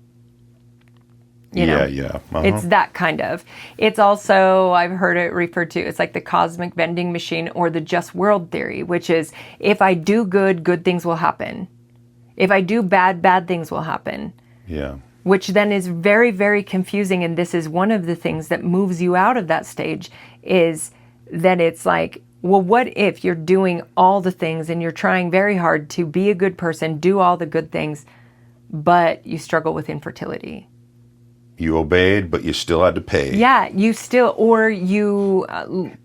Yeah. It's that kind of. It's also, I've heard it referred to, it's like the cosmic vending machine or the just world theory, which is if I do good, good things will happen. If I do bad, bad things will happen. Yeah. Which then is very, very confusing. And this is one of the things that moves you out of that stage is that it's like, well, what if you're doing all the things and you're trying very hard to be a good person, do all the good things, but you struggle with infertility? You obeyed, but you still had to pay. Yeah, you still, or you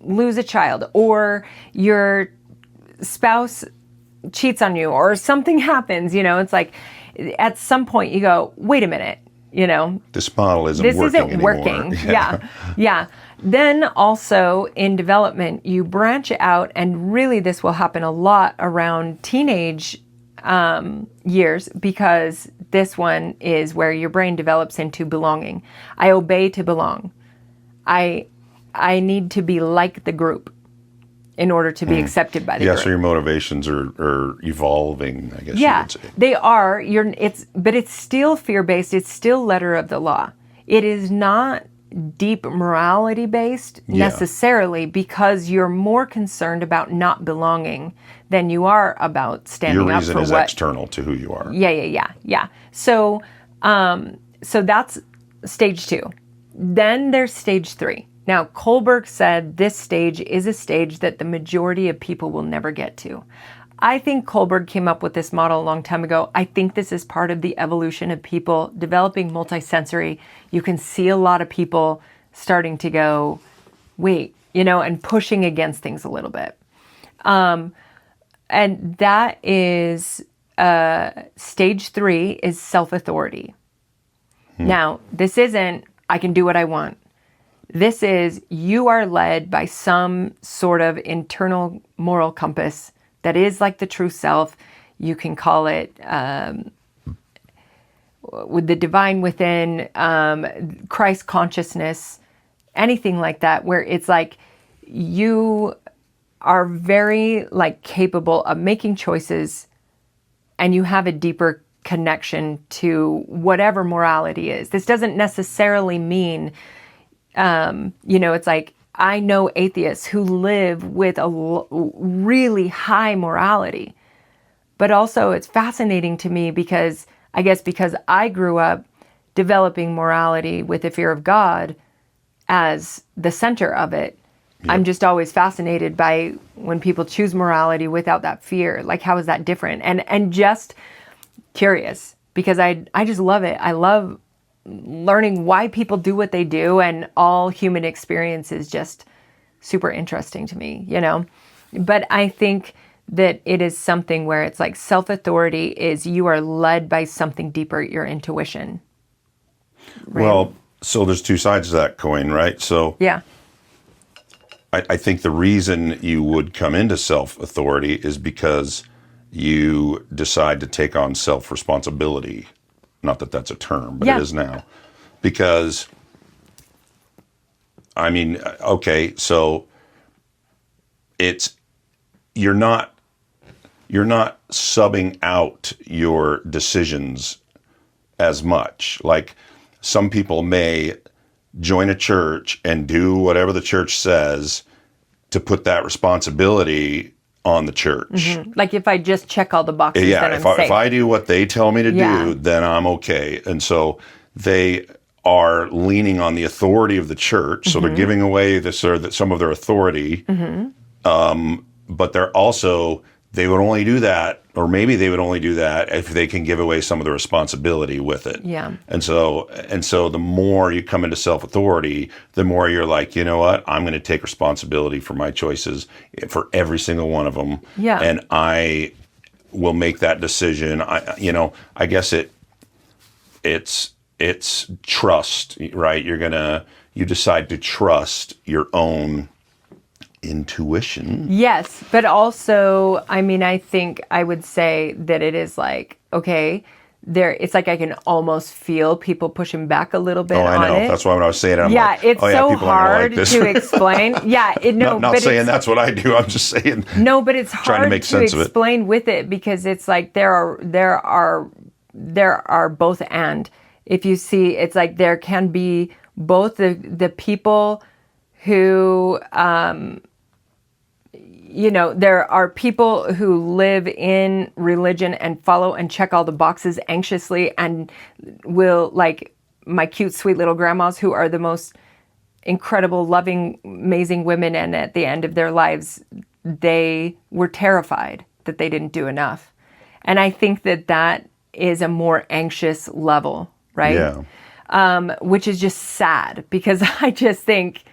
lose a child, or your spouse cheats on you, or something happens, it's like, at some point you go, wait a minute, This model isn't this working isn't anymore. working. Yeah. Then also in development, you branch out, and really this will happen a lot around teenage years, because this one is where your brain develops into belonging. I obey to belong. I need to be like the group in order to be accepted by the group. Yeah, so your motivations are evolving, I guess you would say. They are. But it's still fear-based. It's still letter of the law. It is not deep morality-based necessarily, because you're more concerned about not belonging than you are about standing up for what... Your reason is external to who you are. Yeah. So that's stage 2. Then there's stage 3. Now, Kohlberg said this stage is a stage that the majority of people will never get to. I think Kohlberg came up with this model a long time ago. I think this is part of the evolution of people developing multisensory. You can see a lot of people starting to go, wait, and pushing against things a little bit. And that is stage 3 is self-authority. Now, this isn't, I can do what I want. This is, you are led by some sort of internal moral compass that is like the true self. You can call it with the divine within, Christ consciousness, anything like that, where it's like you are very like capable of making choices, and you have a deeper connection to whatever morality is. This doesn't necessarily mean, it's like, I know atheists who live with a really high morality, but also it's fascinating to me because I grew up developing morality with the fear of God as the center of it. Yep. I'm just always fascinated by when people choose morality without that fear. Like, how is that different? And just curious, because I just love it. I love learning why people do what they do, and all human experience is just super interesting to me, But I think that it is something where it's like self-authority is you are led by something deeper, your intuition. Right? Well, so there's two sides to that coin, right? So yeah. I think the reason you would come into self-authority is because you decide to take on self-responsibility. Not that that's a term, but it is now. Because, okay, so you're not subbing out your decisions as much. Like, some people may join a church and do whatever the church says to put that responsibility on the church. Mm-hmm. Like, if I just check all the boxes, then I'm safe. If I do what they tell me to do, then I'm okay. And so they are leaning on the authority of the church. So they're giving away some of their authority. But they're also, they would only do that, or maybe they would only do that if they can give away some of the responsibility with it. Yeah. And so the more you come into self-authority, the more you're like, you know what, I'm going to take responsibility for my choices, for every single one of them. Yeah. And I will make that decision. I guess it's trust, right? You decide to trust your own intuition. Yes, but also, I think I would say that it is like, okay, it's like I can almost feel people pushing back a little bit on it. Oh, I know. That's why when I was saying it, I'm like, it's so hard like to explain. Not saying that's what I do. I'm just saying. No, but it's hard to make sense of it. Explain with it, because it's like there are both and. If you see, it's like there can be both the people who, there are people who live in religion and follow and check all the boxes anxiously and will, like my cute, sweet little grandmas, who are the most incredible, loving, amazing women. And at the end of their lives, they were terrified that they didn't do enough. And I think that is a more anxious level, right? Yeah. Which is just sad, because I just think,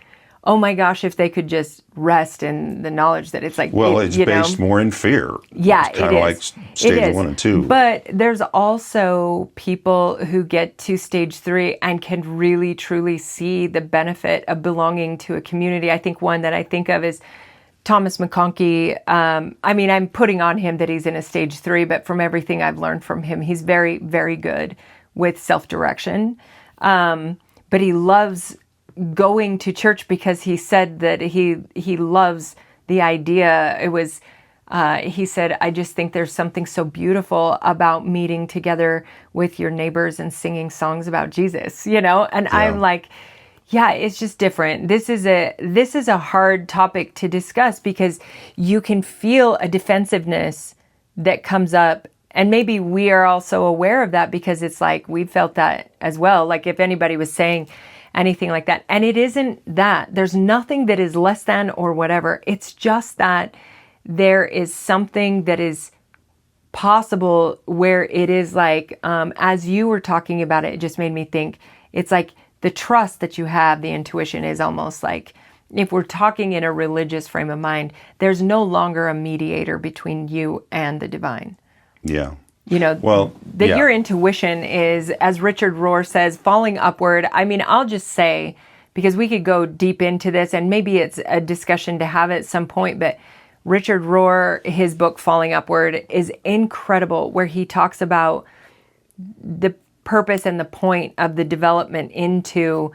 oh my gosh, if they could just rest in the knowledge that it's like, it's based more in fear. Yeah, it's kind of like stage 1 and 2. But there's also people who get to stage 3 and can really, truly see the benefit of belonging to a community. I think one that I think of is Thomas McConkie. I'm putting on him that he's in a stage 3, but from everything I've learned from him, he's very, very good with self-direction. But he loves going to church because he said that he loves the idea. It was, he said, I just think there's something so beautiful about meeting together with your neighbors and singing songs about Jesus, And I'm like, yeah, it's just different. This is a hard topic to discuss, because you can feel a defensiveness that comes up. And maybe we are also aware of that, because it's like we felt that as well. Like, if anybody was saying anything like that. And it isn't that. There's nothing that is less than or whatever. It's just that there is something that is possible where it is like, as you were talking about it, it just made me think, it's like the trust that you have, the intuition is almost like, if we're talking in a religious frame of mind, there's no longer a mediator between you and the divine. Yeah. Your intuition is, as Richard Rohr says, falling upward. I'll just say because we could go deep into this, and maybe it's a discussion to have at some point, but Richard Rohr, his book Falling Upward is incredible, where he talks about the purpose and the point of the development into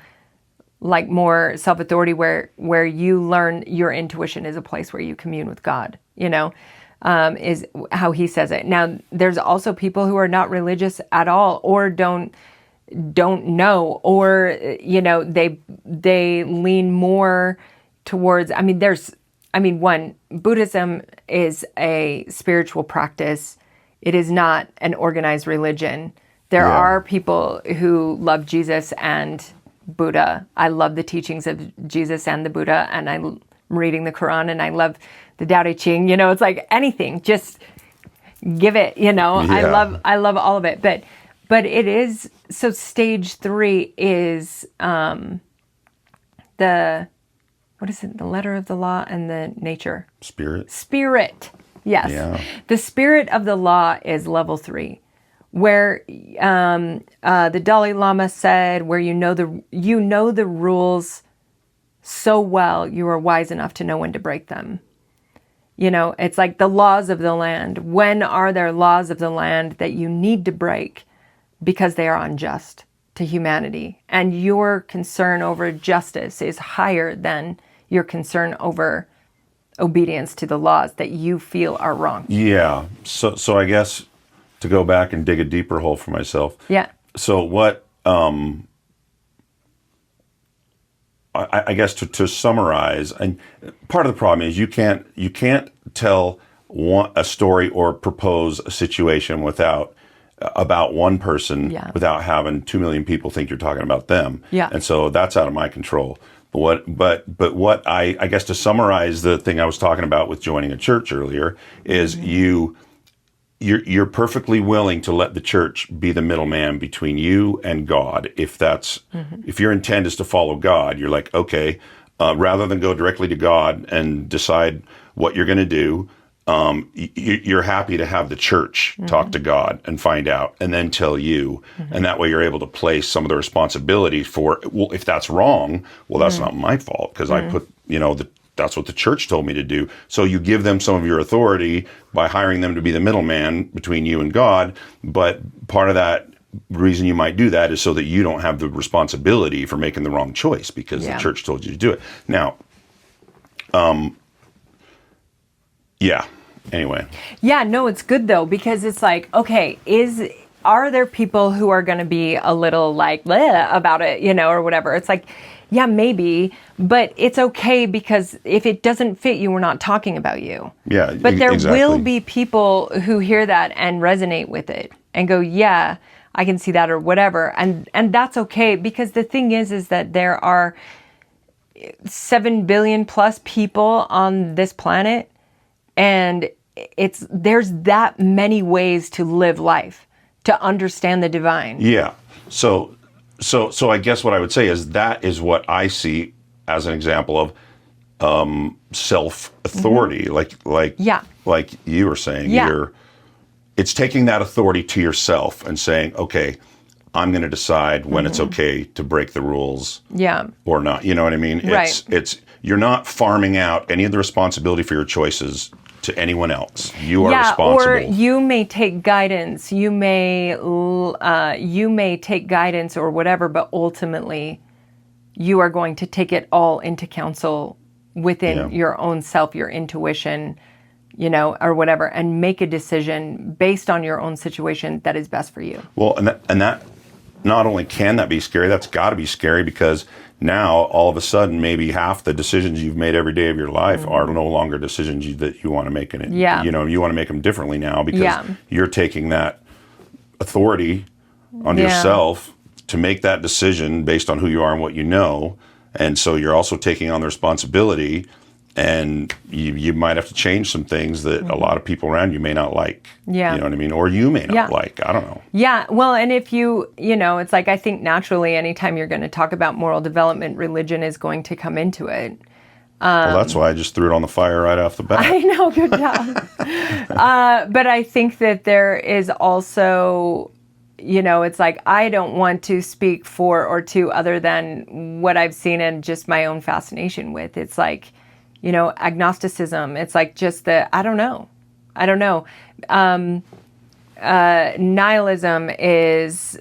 like more self-authority, where you learn your intuition is a place where you commune with God, is how he says it. Now, there's also people who are not religious at all, or don't know, or they lean more towards, one, Buddhism is a spiritual practice. It is not an organized religion. There are people who love Jesus and Buddha. I love the teachings of Jesus and the Buddha, and I'm reading the Quran, and I love the Tao Te Ching. It's like anything, just give it. I love all of it. But it is, so stage 3 is the letter of the law and the nature. Spirit. Yes. Yeah. The spirit of the law is level 3, where the Dalai Lama said, where you know the rules so well, you are wise enough to know when to break them. It's like the laws of the land. When are there laws of the land that you need to break because they are unjust to humanity? And your concern over justice is higher than your concern over obedience to the laws that you feel are wrong. Yeah. So I guess to go back and dig a deeper hole for myself. Yeah. So what, I guess to summarize, and part of the problem is you can't tell a story or propose a situation about one person without having 2 million people think you're talking about them. Yeah. And so that's out of my control. But what I guess to summarize the thing I was talking about with joining a church earlier is you're perfectly willing to let the church be the middleman between you and God. If your intent is to follow God, you're like, okay, rather than go directly to God and decide what you're going to do, you're happy to have the church talk to God and find out and then tell you. And that way you're able to place some of the responsibility for, well, if that's wrong, well, that's not my fault because I put, that's what the church told me to do. So you give them some of your authority by hiring them to be the middleman between you and God. But part of that reason you might do that is so that you don't have the responsibility for making the wrong choice because the church told you to do it. Now, anyway. Yeah, no, it's good though, because it's like, okay, are there people who are going to be a little like bleh about it, or whatever? It's like, yeah, maybe, but it's okay because if it doesn't fit you, we're not talking about you. Yeah, but there will be people who hear that and resonate with it and go, yeah, I can see that or whatever. And that's okay, because the thing is that there are 7 billion plus people on this planet, and there's that many ways to live life, to understand the divine. Yeah. So I guess what I would say is that is what I see as an example of self-authority, like you were saying. It's taking that authority to yourself and saying, okay, I'm going to decide when it's okay to break the rules or not. You know what I mean? It's you're not farming out any of the responsibility for your choices to anyone else. You are responsible. Or you may take guidance. You may take guidance or whatever, but ultimately you are going to take it all into counsel within your own self, your intuition, or whatever, and make a decision based on your own situation that is best for you. Well, and that not only can that be scary, that's got to be scary, because now all of a sudden maybe half the decisions you've made every day of your life are no longer decisions that you want to make in it. Yeah. You want to make them differently now because you're taking that authority on yourself to make that decision based on who you are and what you know. And so you're also taking on the responsibility, and you might have to change some things that a lot of people around you may not like. Yeah. You know what I mean? Or you may not like. I don't know. Yeah. Well, and if it's like, I think naturally anytime you're going to talk about moral development, religion is going to come into it. Well, that's why I just threw it on the fire right off the bat. I know. Good job. But I think that there is also it's like I don't want to speak for or to other than what I've seen and just my own fascination with. It's like, agnosticism. It's like just I don't know. Nihilism is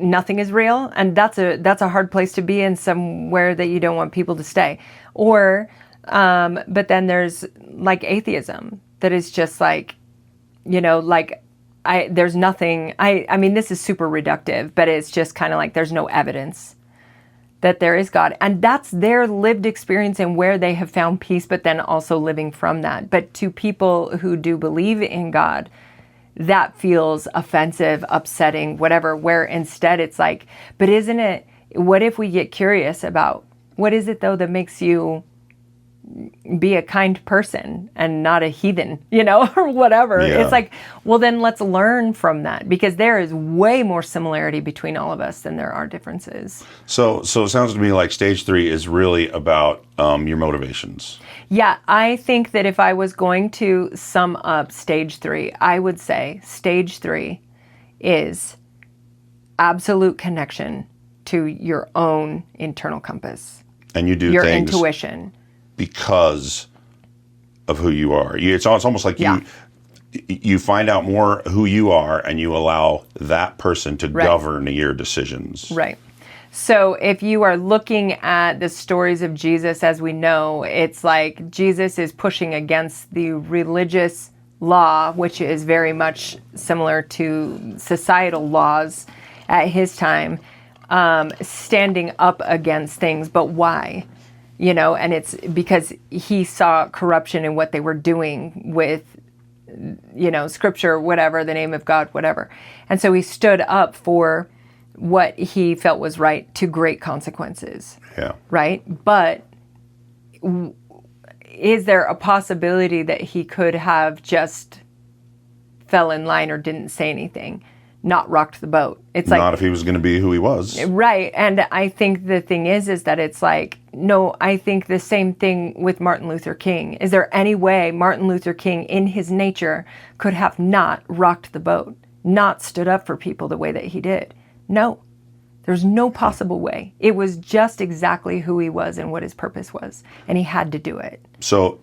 nothing is real, and that's a hard place to be in, somewhere that you don't want people to stay. Or, but then there's like atheism that is just like, there's nothing. I mean, this is super reductive, but it's just kind of like there's no evidence that there is God. And that's their lived experience and where they have found peace, but then also living from that. But to people who do believe in God, that feels offensive, upsetting, whatever, where instead it's like, but isn't it, what if we get curious about what is it though that makes you be a kind person and not a heathen, or whatever. Yeah. It's like, well, then let's learn from that, because there is way more similarity between all of us than there are differences. So it sounds to me like stage 3 is really about your motivations. Yeah, I think that if I was going to sum up stage 3, I would say stage 3 is absolute connection to your own internal compass. And you do your things intuition. Because of who you are. It's almost like you find out more who you are, and you allow that person to govern your decisions. Right. So if you are looking at the stories of Jesus, as we know, it's like Jesus is pushing against the religious law, which is very much similar to societal laws at his time, standing up against things. But why? And it's because he saw corruption in what they were doing with, scripture, whatever, the name of God, whatever. And so he stood up for what he felt was right, to great consequences. Yeah. Right? But is there a possibility that he could have just fell in line or didn't say anything, not rocked the boat? It's like, not if he was going to be who he was. Right. And I think the thing is that it's like, no, I think the same thing with Martin Luther King. Is there any way Martin Luther King, in his nature, could have not rocked the boat, not stood up for people the way that he did? No. There's no possible way. It was just exactly who he was and what his purpose was, and he had to do it. So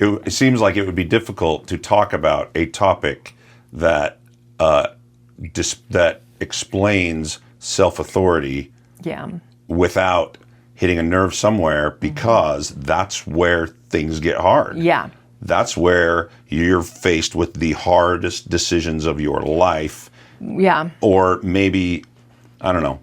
it seems like it would be difficult to talk about a topic that that explains self-authority without hitting a nerve somewhere, because that's where things get hard. Yeah. That's where you're faced with the hardest decisions of your life. Yeah. Or maybe, I don't know,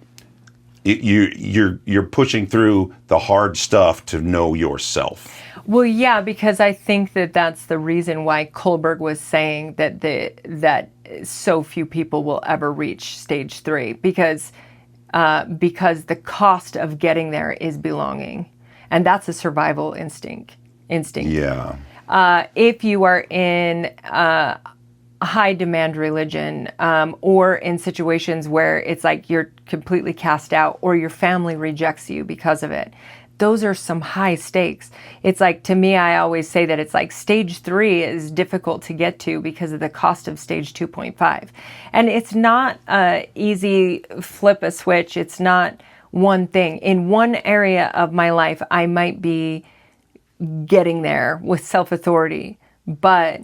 you're pushing through the hard stuff to know yourself. Well, yeah, because I think that's the reason why Kohlberg was saying that so few people will ever reach stage 3, because the cost of getting there is belonging, and that's a survival instinct. Yeah. If you are in high demand religion, or in situations where it's like you're completely cast out, or your family rejects you because of it, those are some high stakes. It's like, to me, I always say that it's like stage 3 is difficult to get to because of the cost of stage 2.5. And it's not easy flip a switch. It's not one thing. In one area of my life, I might be getting there with self-authority, but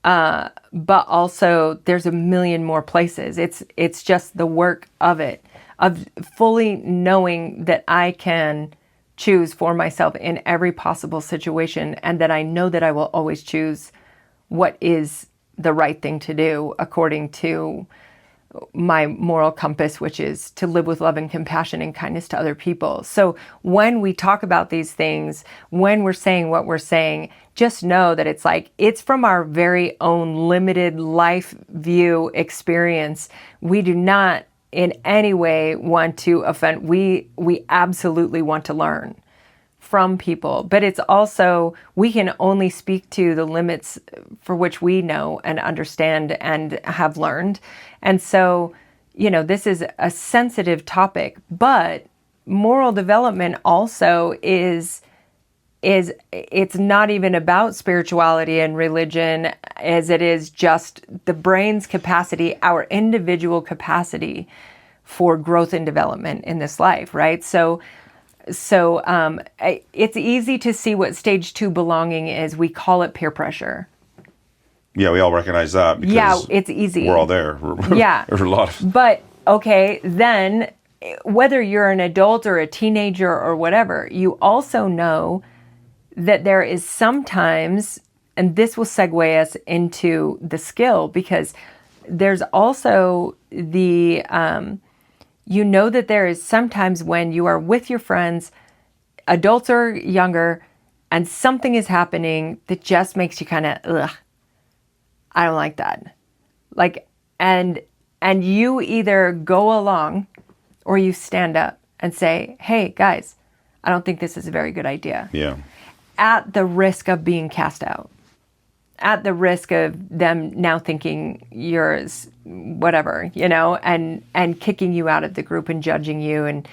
also there's a million more places. It's just the work of it, of fully knowing that I can choose for myself in every possible situation, and that I know that I will always choose what is the right thing to do according to my moral compass, which is to live with love and compassion and kindness to other people. So when we talk about these things, when we're saying what we're saying, just know that it's like, it's from our very own limited life view experience. We do not in any way want to offend. We absolutely want to learn from people, but it's also, we can only speak to the limits for which we know and understand and have learned. And so, this is a sensitive topic, but moral development also is is it's not even about spirituality and religion as it is just the brain's capacity, our individual capacity for growth and development in this life, right? So it's easy to see what stage 2 belonging is. We call it peer pressure. Yeah, we all recognize that because Yeah, it's easy. we're all there. Yeah. There's a lot of... But, okay, then whether you're an adult or a teenager or whatever, you also know that there is sometimes, and this will segue us into the skill, because there's also the, you know that there is sometimes when you are with your friends, adults or younger, and something is happening that just makes you kind of, ugh, I don't like that. Like, and you either go along or you stand up and say, hey, guys, I don't think this is a very good idea. Yeah. At the risk of being cast out, at the risk of them now thinking you're whatever, you know, and kicking you out of the group and judging you and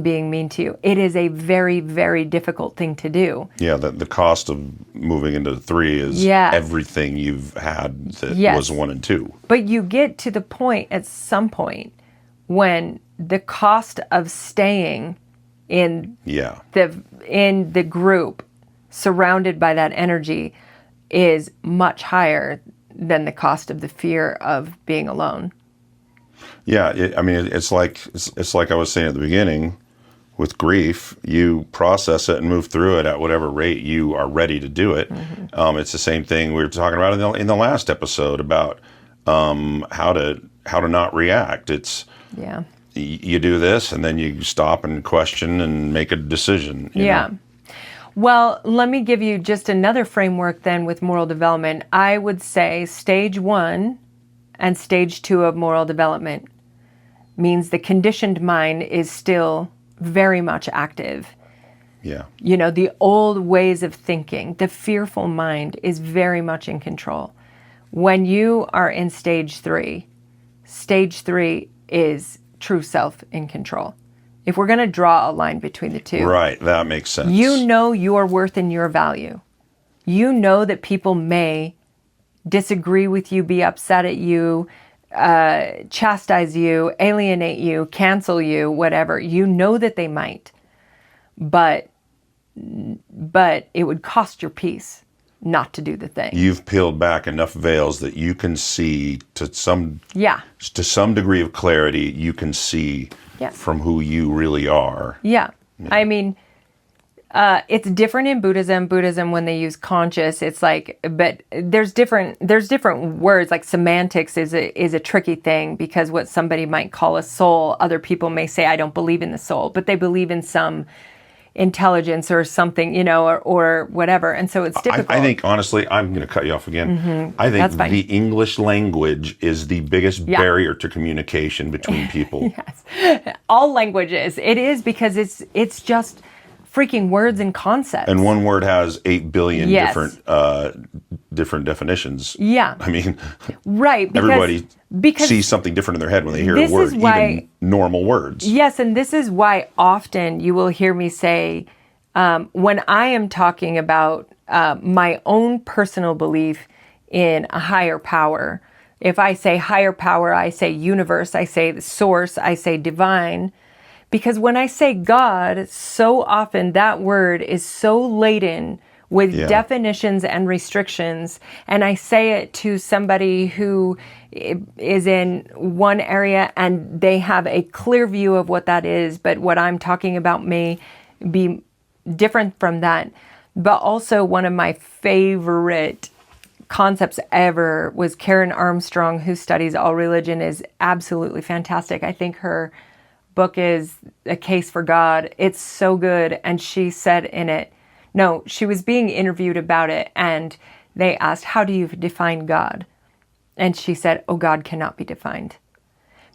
being mean to you. It is a very, very difficult thing to do. Yeah, the cost of moving into 3 is everything you've had that was 1 and 2. But you get to the point at some point when the cost of staying in the group surrounded by that energy is much higher than the cost of the fear of being alone. Yeah, it's like I was saying at the beginning, with grief, you process it and move through it at whatever rate you are ready to do it. Mm-hmm. It's the same thing we were talking about in the last episode about how to not react. It's you do this and then you stop and question and make a decision. You know? Well, let me give you just another framework then with moral development. I would say stage 1 and stage 2 of moral development means the conditioned mind is still very much active. Yeah. You know, the old ways of thinking, the fearful mind is very much in control. When you are in stage 3 is true self in control. If we're going to draw a line between the two. Right, that makes sense. You know your worth and your value. You know that people may disagree with you, be upset at you, chastise you, alienate you, cancel you, whatever. You know that they might. But it would cost your peace not to do the thing. You've peeled back enough veils that you can see to some degree of clarity, you can see from who you really are. Yeah. I mean, it's different in Buddhism. Buddhism, when they use conscious, it's like, but there's different words. Like semantics is a tricky thing, because what somebody might call a soul, other people may say, I don't believe in the soul, but they believe in some intelligence or something, you know, or whatever. And so it's difficult. I think, honestly, I'm going to cut you off again. Mm-hmm. I think the English language is the biggest barrier to communication between people. Yes. All languages. It is, because it's just freaking words and concepts. And one word has 8 billion different definitions. Yeah. I mean, right. Everybody sees something different in their head when they hear a word, even normal words. Yes, and this is why often you will hear me say, when I am talking about my own personal belief in a higher power, if I say higher power, I say universe, I say the source, I say divine. Because when I say God, so often that word is so laden with definitions and restrictions, and I say it to somebody who is in one area and they have a clear view of what that is, but what I'm talking about may be different from that. But also, one of my favorite concepts ever was Karen Armstrong, who studies all religion, is absolutely fantastic. I think her book is A Case for God. It's so good. And she said in it, no, she was being interviewed about it, and they asked, how do you define God? And she said, oh, God cannot be defined.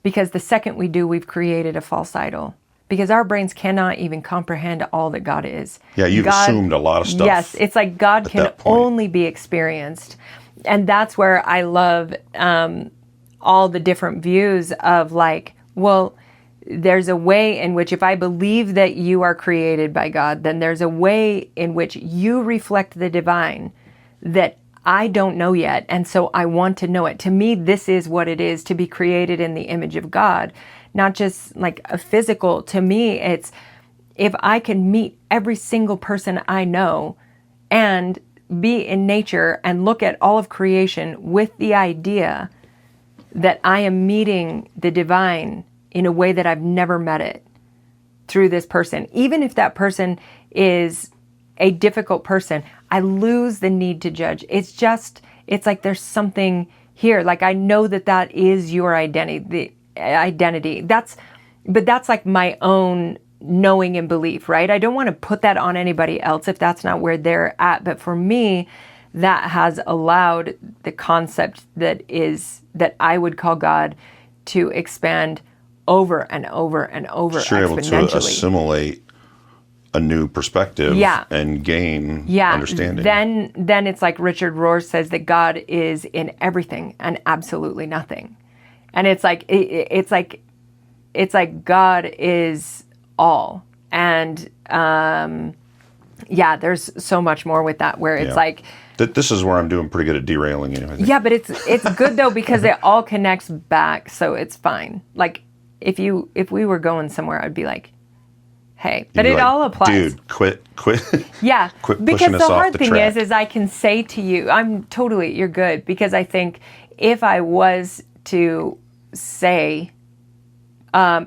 Because the second we do, we've created a false idol. Because our brains cannot even comprehend all that God is. Yeah, you've assumed a lot of stuff. Yes, it's like God can only be experienced. And that's where I love all the different views of like, well, there's a way in which, if I believe that you are created by God, then there's a way in which you reflect the divine that I don't know yet. And so I want to know it. To me, this is what it is to be created in the image of God, not just like a physical. To me, it's if I can meet every single person I know and be in nature and look at all of creation with the idea that I am meeting the divine in a way that I've never met it through this person. Even if that person is a difficult person, I lose the need to judge. It's like there's something here. Like I know that is your identity. That's like my own knowing and belief, right? I don't want to put that on anybody else if that's not where they're at. But for me, that has allowed the concept that I would call God to expand over and over and over exponentially. You're able to assimilate a new perspective and gain understanding. Then it's like Richard Rohr says that God is in everything and absolutely nothing. And it's like God is all. And there's so much more with that where it's like this is where I'm doing pretty good at derailing you, I think. Yeah, but it's good though because it all connects back, so it's fine. Like if we were going somewhere, I'd be like, hey, but it all applies. Dude, quit. Yeah, quit because pushing us the off hard the thing track. is I can say to you, you're good, because I think if I was to say,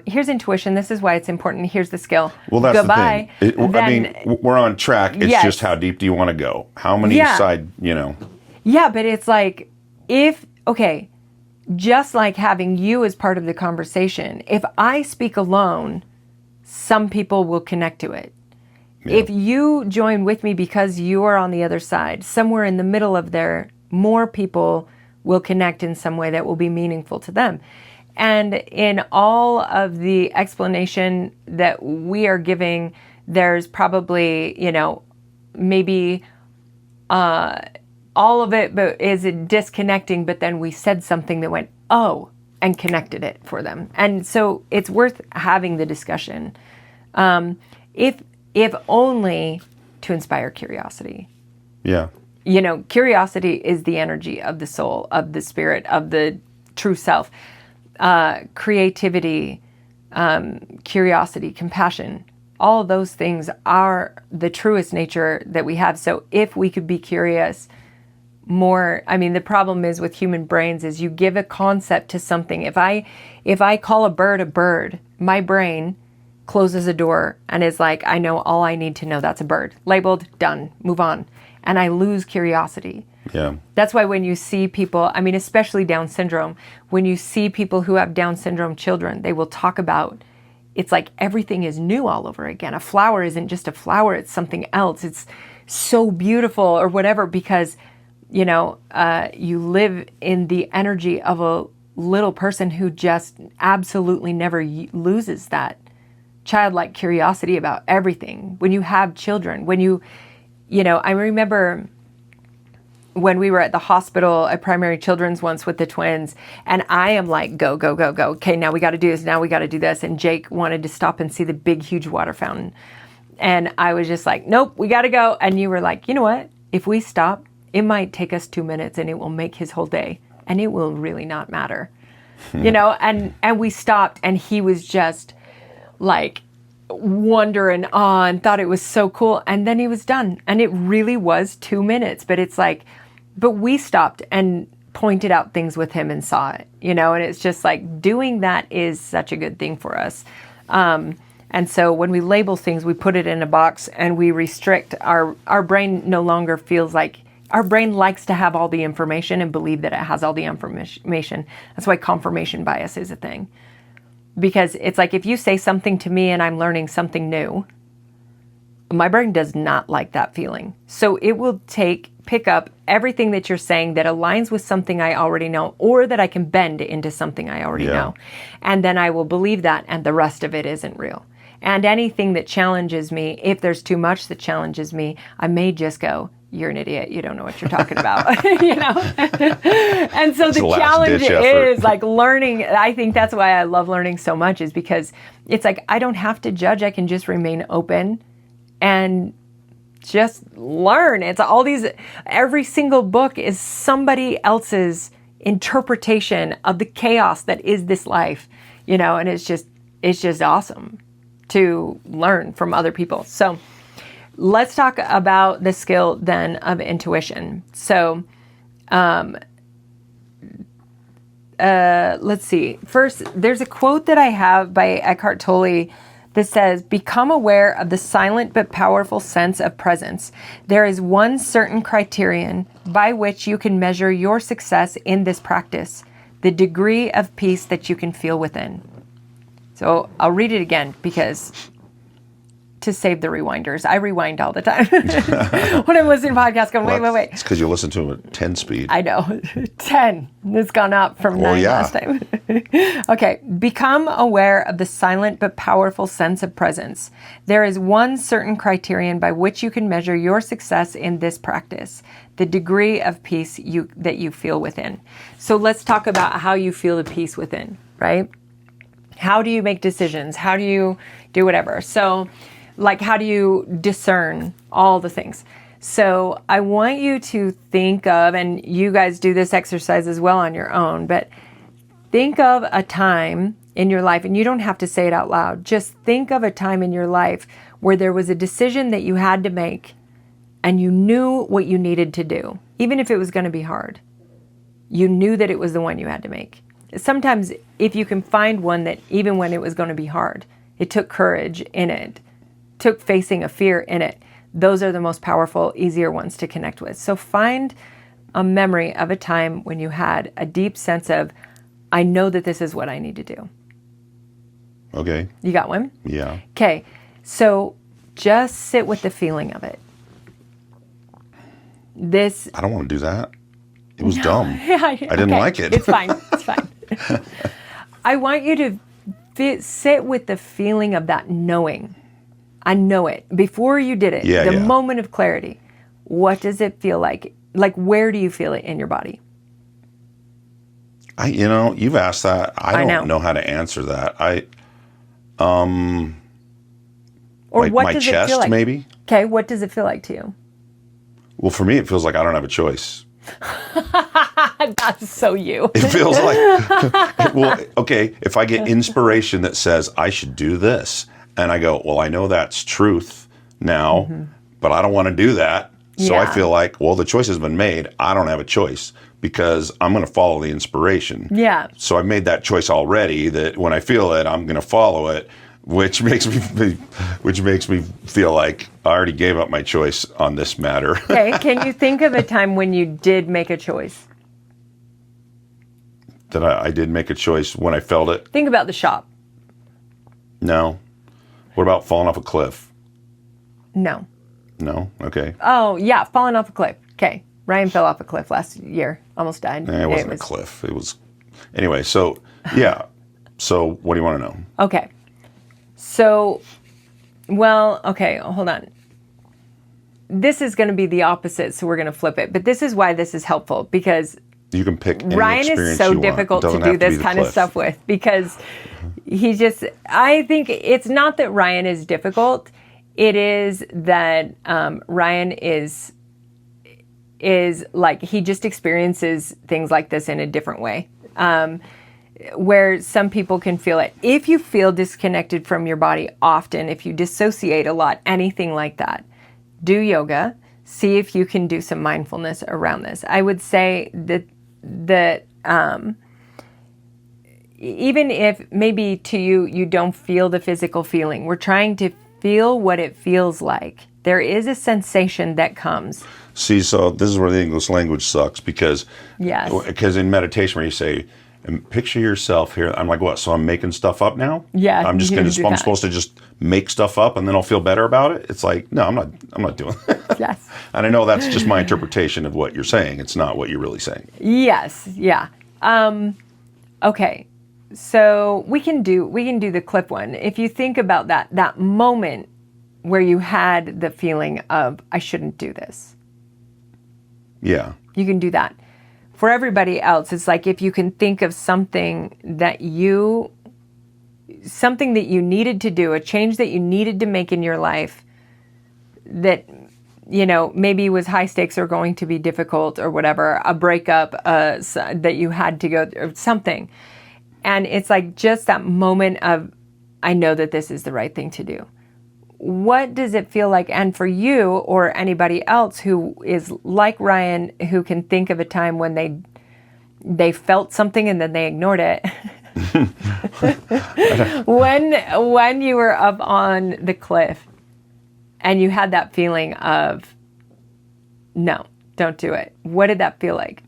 here's intuition, this is why it's important, here's the skill. Well, that's goodbye, the thing. I mean, we're on track. It's just how deep do you want to go? How many side, Yeah, but it's like, just like having you as part of the conversation, if I speak alone, some people will connect to it. Yeah. If you join with me because you are on the other side, somewhere in the middle of there, more people will connect in some way that will be meaningful to them. And in all of the explanation that we are giving, there's probably, maybe all of it but is disconnecting, but then we said something that went, oh, and connected it for them. And so it's worth having the discussion, if only to inspire curiosity. Yeah. Curiosity is the energy of the soul, of the spirit, of the true self. Creativity, curiosity, compassion, all of those things are the truest nature that we have. So if we could be curious more, the problem is with human brains is you give a concept to something. If I call a bird, my brain closes a door and is like, I know all I need to know, that's a bird. Labeled, done, move on. And I lose curiosity. Yeah. That's why when you see people, especially Down syndrome, when you see people who have Down syndrome children, they will talk about, it's like everything is new all over again. A flower isn't just a flower, it's something else. It's so beautiful or whatever because, you live in the energy of a little person who just absolutely never loses that childlike curiosity about everything. When you have children, I remember when we were at the hospital at Primary Children's once with the twins, and I am like, go, go, go, go. Okay, now we got to do this. Now we got to do this. And Jake wanted to stop and see the big, huge water fountain. And I was just like, nope, we got to go. And you were like, you know what? If we stop, it might take us 2 minutes and it will make his whole day. And it will really not matter. And we stopped and he was just like wonder and awe and thought it was so cool. And then he was done. And it really was 2 minutes. But it's like, but we stopped and pointed out things with him and saw it, and it's just like doing that is such a good thing for us. And so when we label things, we put it in a box and we restrict our brain no longer feels like our brain likes to have all the information and believe that it has all the information. That's why confirmation bias is a thing. Because it's like if you say something to me and I'm learning something new, my brain does not like that feeling. So it will pick up everything that you're saying that aligns with something I already know or that I can bend into something I already know. And then I will believe that and the rest of it isn't real. And anything that challenges me, if there's too much that challenges me, I may just go, you're an idiot. You don't know what you're talking about, you know? And so the last challenge ditch effort. is like learning. I think that's why I love learning so much, is because it's like, I don't have to judge. I can just remain open and just learn. It's all these, every single book is somebody else's interpretation of the chaos that is this life, you know, and it's just awesome to learn from other people. So let's talk about the skill then of intuition. So let's see. First, there's a quote that I have by Eckhart Tolle that says, "Become aware of the silent but powerful sense of presence. There is one certain criterion by which you can measure your success in this practice, the degree of peace that you can feel within." So I'll read it again because to save the rewinders, I rewind all the time. When I'm listening to podcasts, going, wait. It's because you listen to them at 10 speed. I know. 10. It's gone up from 9 last time. Okay. Become aware of the silent but powerful sense of presence. There is one certain criterion by which you can measure your success in this practice, the degree of peace that you feel within. So let's talk about how you feel the peace within, right? How do you make decisions? How do you do whatever? So, like, how do you discern all the things? So I want you to think of, and you guys do this exercise as well on your own, but think of a time in your life, and you don't have to say it out loud. Just think of a time in your life where there was a decision that you had to make and you knew what you needed to do, even if it was going to be hard. You knew that it was the one you had to make. Sometimes if you can find one that even when it was going to be hard, it took courage in it, took facing a fear in it, those are the most powerful, easier ones to connect with. So find a memory of a time when you had a deep sense of, I know that this is what I need to do. Okay. You got one? Yeah. Okay. So just sit with the feeling of it. I don't want to do that. It was dumb. I didn't like it. It's fine. It's fine. I want you to sit with the feeling of that knowing. I know it. Before you did it, the moment of clarity, what does it feel like? Like, where do you feel it in your body? You've asked that. I don't know how to answer that. Or what my does chest, it feel like? maybe? Okay, what does it feel like to you? Well, for me, it feels like I don't have a choice. That's so you. It feels like, well, okay, if I get inspiration that says I should do this, and I go, well, I know that's truth now, but I don't want to do that. So I feel like, well, the choice has been made. I don't have a choice because I'm going to follow the inspiration. Yeah. So I've made that choice already that when I feel it, I'm going to follow it, which makes me feel like I already gave up my choice on this matter. Okay, can you think of a time when you did make a choice? That I did make a choice when I felt it? Think about the shop. No. What about falling off a cliff? No. No? Okay. Oh, yeah, falling off a cliff. Okay. Ryan fell off a cliff last year. Almost died. It wasn't a cliff. It was... Anyway, so, yeah. So, what do you want to know? Okay. So, well, okay, hold on. This is going to be the opposite, so we're going to flip it. But this is why this is helpful, because you can pick any Ryan is so difficult to do this kind of stuff with, because I think it's not that Ryan is difficult. It is that Ryan is like, he just experiences things like this in a different way. Where some people can feel it. If you feel disconnected from your body often, if you dissociate a lot, anything like that, do yoga. See if you can do some mindfulness around this. I would say that even if maybe to you don't feel the physical feeling, we're trying to feel what it feels like. There is a sensation that comes. See, so this is where the English language sucks, because in meditation where you say, and picture yourself here. I'm like, what? So I'm making stuff up now? Yeah. I'm supposed to just make stuff up and then I'll feel better about it? It's like, no, I'm not doing that. Yes. And I know that's just my interpretation of what you're saying. It's not what you're really saying. Yes. Yeah. Okay. So we can do the clip one. If you think about that moment where you had the feeling of, I shouldn't do this. Yeah. You can do that. For everybody else, it's like if you can think of something that you needed to do, a change that you needed to make in your life that, maybe was high stakes or going to be difficult or whatever, a breakup that you had to go through, something. And it's like just that moment of, I know that this is the right thing to do. What does it feel like? And for you or anybody else who is like Ryan, who can think of a time when they felt something and then they ignored it. when you were up on the cliff and you had that feeling of, no, don't do it. What did that feel like?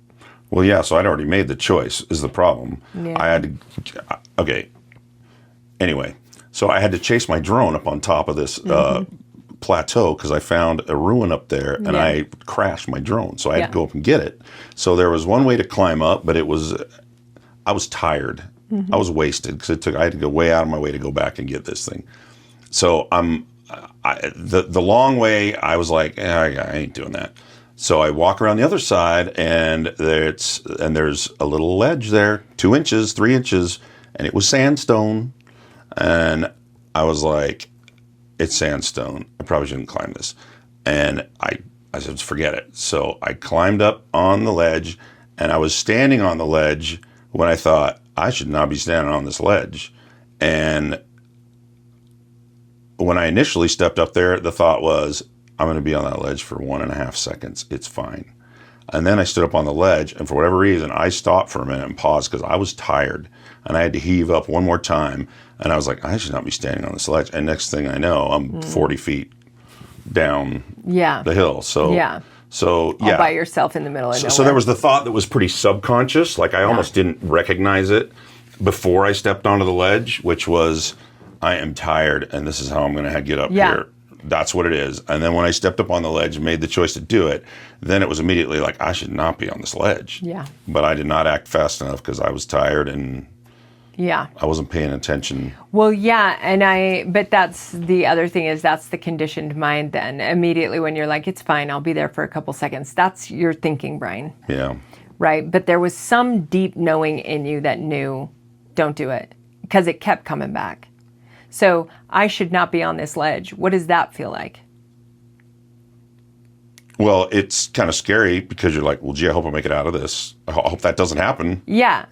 Well, yeah, so I'd already made the choice is the problem. Yeah. I had to, okay. Anyway, so I had to chase my drone up on top of this plateau because I found a ruin up there and I crashed my drone. So I had to go up and get it. So there was one way to climb up, but I was tired. I was wasted because I had to go way out of my way to go back and get this thing. So the long way, I was like, I ain't doing that. So I walk around the other side and there's a little ledge there, 2 inches, 3 inches, and it was sandstone. And I was like, it's sandstone. I probably shouldn't climb this. And I said, forget it. So I climbed up on the ledge and I was standing on the ledge when I thought, I should not be standing on this ledge. And when I initially stepped up there, the thought was, I'm going to be on that ledge for 1.5 seconds. It's fine. And then I stood up on the ledge, and for whatever reason, I stopped for a minute and paused because I was tired, and I had to heave up one more time. And I was like, I should not be standing on this ledge. And next thing I know, I'm 40 feet down the hill. So all by yourself in the middle of nowhere. So there was the thought that was pretty subconscious. Like I almost didn't recognize it before I stepped onto the ledge, which was, I am tired, and this is how I'm going to get up here. That's what it is. And then when I stepped up on the ledge and made the choice to do it, then it was immediately like, I should not be on this ledge. Yeah. But I did not act fast enough because I was tired and I wasn't paying attention. Well, but that's the other thing is that's the conditioned mind then. Immediately when you're like, it's fine, I'll be there for a couple seconds. That's your thinking, Brian. Yeah. Right? But there was some deep knowing in you that knew, don't do it. Because it kept coming back. So I should not be on this ledge. What does that feel like? Well, it's kind of scary because you're like, well, gee, I hope I make it out of this. I hope that doesn't happen. Yeah.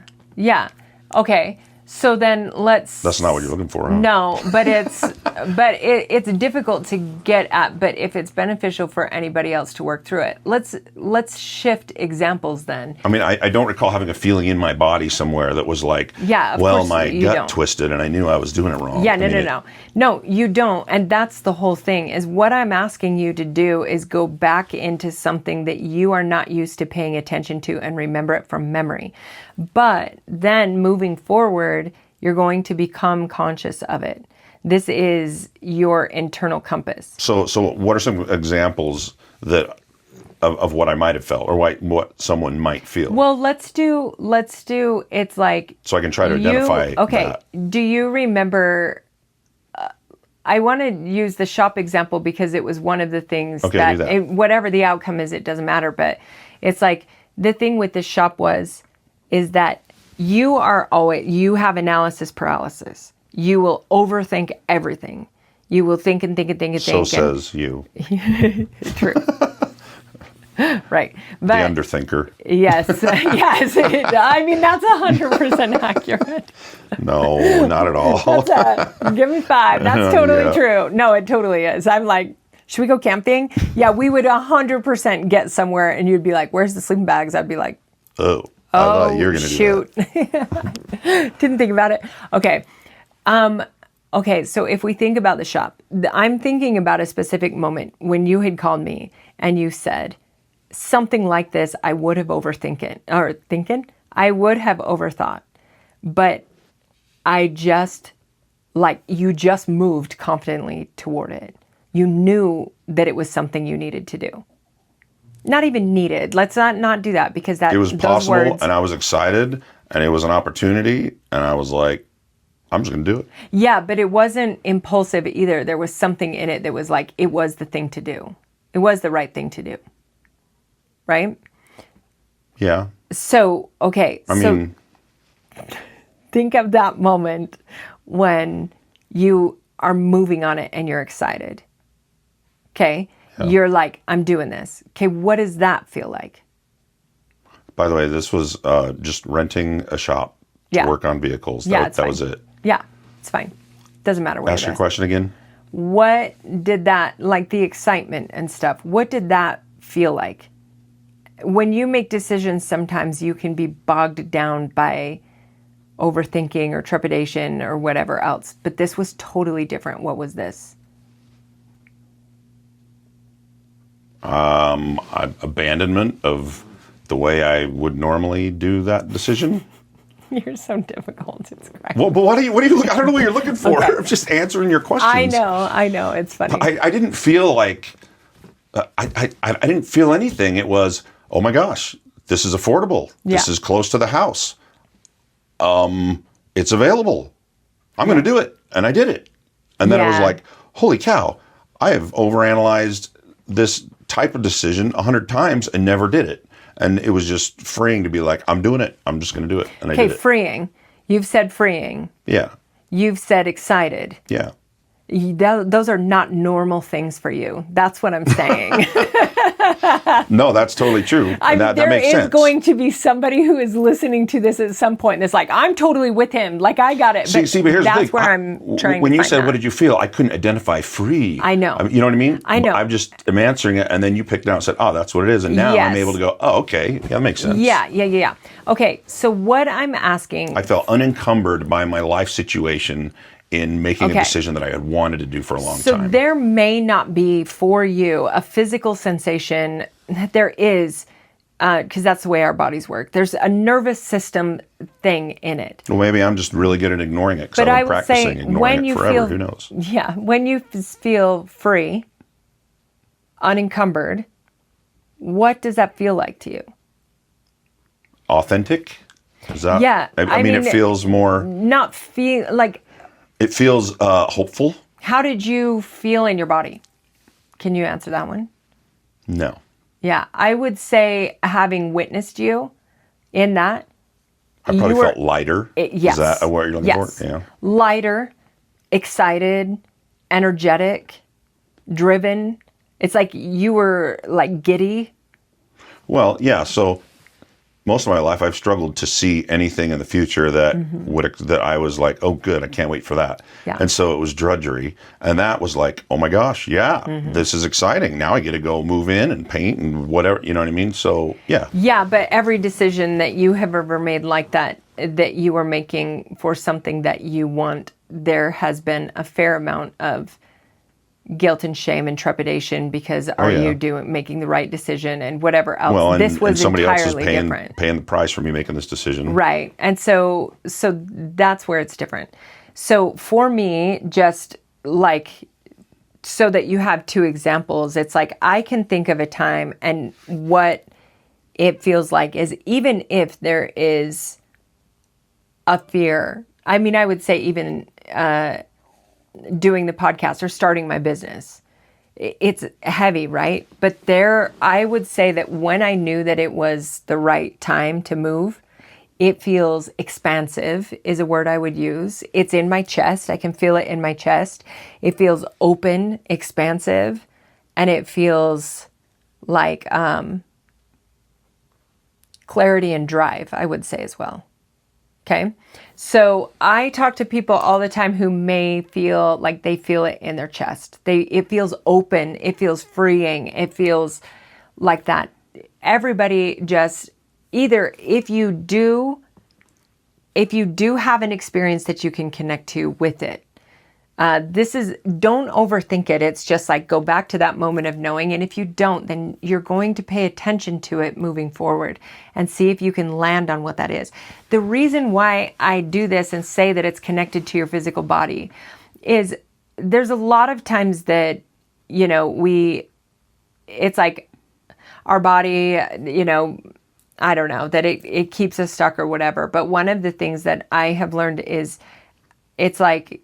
Okay. So then That's not what you're looking for, huh? No, but it's difficult to get at. But if it's beneficial for anybody else to work through it, let's shift examples then. I mean, I don't recall having a feeling in my body somewhere that was like, my gut twisted and I knew I was doing it wrong. Yeah, no, you don't. And that's the whole thing is what I'm asking you to do is go back into something that you are not used to paying attention to and remember it from memory. But then moving forward, you're going to become conscious of it. This is your internal compass. So what are some examples of what I might have felt or what someone might feel? Well, let's do it's like so I can try to identify that. Do you remember I want to use the shop example because it was one of the things whatever the outcome is, it doesn't matter, but it's like the thing with this shop is that you have analysis paralysis. You will overthink everything. You will think and think and think and think. So says you. True. Right. But, the underthinker. Yes. Yes. I mean, that's 100% accurate. No, not at all. Give me 5. That's totally true. No, it totally is. I'm like, should we go camping? Yeah, we would 100% get somewhere and you'd be like, where's the sleeping bags? I'd be like, I thought you were going to do that. Didn't think about it. Okay. Okay, so if we think about the shop, I'm thinking about a specific moment when you had called me and you said, something like this, I would have I would have overthought. But you just moved confidently toward it. You knew that it was something you needed to do. Not even needed. Let's not do that because it was possible and I was excited and it was an opportunity and I was like, I'm just going to do it. Yeah, but it wasn't impulsive either. There was something in it that was like, it was the thing to do. It was the right thing to do. Right? Yeah. So, okay. I mean, Think of that moment when you are moving on it and you're excited. Okay. Yeah. You're like, I'm doing this. Okay. What does that feel like? by the way, this was just renting a shop to Yeah. work on vehicles. Yeah, That, it's that fine. was it. Yeah. It's fine. Doesn't matter what Ask it your is. question again. What did that, like the excitement and stuff, what did that feel like? When you make decisions, sometimes you can be bogged down by overthinking or trepidation or whatever else. But this was totally different. What was this? Abandonment of the way I would normally do that decision. You're so difficult. It's great. Well, but what are you look? I don't know what you're looking for. Okay. I'm just answering your questions. I know. It's funny. I didn't feel like I didn't feel anything. It was, oh my gosh, this is affordable. This Yeah. is close to the house. It's available. I'm going to do it, and I did it. And then it was Yeah. like, holy cow, I have overanalyzed this type of decision 100 times and never did it. And it was just freeing to be like, I'm doing it. I'm just going to do it, and I Okay, did it. freeing. You've said freeing. Yeah, You've said excited. yeah. Those are not normal things for you. That's what I'm saying. No, that's totally true. And that there makes is sense. going to be somebody who is listening to this at some point and it's like, I'm totally with him. Like, I got it. See, but here's the that's thing. where I'm trying When to you find said, that. what did you feel? I couldn't identify free. I know. You know what I mean? I know. I'm just am answering it, and then you picked it out and said, oh, that's what it is. And now Yes. I'm able to go, oh, okay. Yeah, that makes sense. Yeah. Okay, so what I'm asking... I felt unencumbered by my life situation in making Okay. a decision that I had wanted to do for a long So time. there may not be for you a physical sensation. There is, because that's the way our bodies work. There's a nervous system thing in it. Well, maybe I'm just really good at ignoring it because But I've I been would say practicing ignoring when it you forever. feel... Who knows? Yeah, when you feel free, unencumbered, what does that feel like to you? Authentic? Is that? Yeah, I mean, it feels more. Not feel like... It feels hopeful. How did you feel in your body? Can you answer that one? No. Yeah, I would say having witnessed you in that, I probably you were- felt lighter. yes. Is that what you're looking Yes. for? Yeah. Lighter, excited, energetic, driven. It's like you were like giddy. Well, yeah. So most of my life, I've struggled to see anything in the future that that I was like, oh, good, I can't wait for that. Yeah. And so it was drudgery, and that was like, oh my gosh, yeah, this is exciting. Now I get to go move in and paint and whatever. You know what I mean? So yeah, Yeah, but every decision that you have ever made like that you were making for something that you want, there has been a fair amount of guilt and shame and trepidation because are yeah. you making the right decision and whatever else. well, and, This was and somebody else is entirely paying different. paying the price for me making this decision. Right. And so that's where it's different. So for me, just like so that you have two examples, it's like I can think of a time and what it feels like is even if there is a fear, I mean, I would say even doing the podcast or starting my business, it's heavy, right? But I would say that when I knew that it was the right time to move, it feels expansive is a word I would use. It's in my chest. I can feel it in my chest. It feels open, expansive, and it feels like clarity and drive, I would say as well. Okay. So I talk to people all the time who may feel like they feel it in their chest. It feels open. It feels freeing. It feels like that. Everybody just either if you do have an experience that you can connect to with it, don't overthink it. It's just like go back to that moment of knowing. And if you don't, then you're going to pay attention to it moving forward and see if you can land on what that is. The reason why I do this and say that it's connected to your physical body is there's a lot of times that, it's like our body, I don't know, that it keeps us stuck or whatever. But one of the things that I have learned is it's like,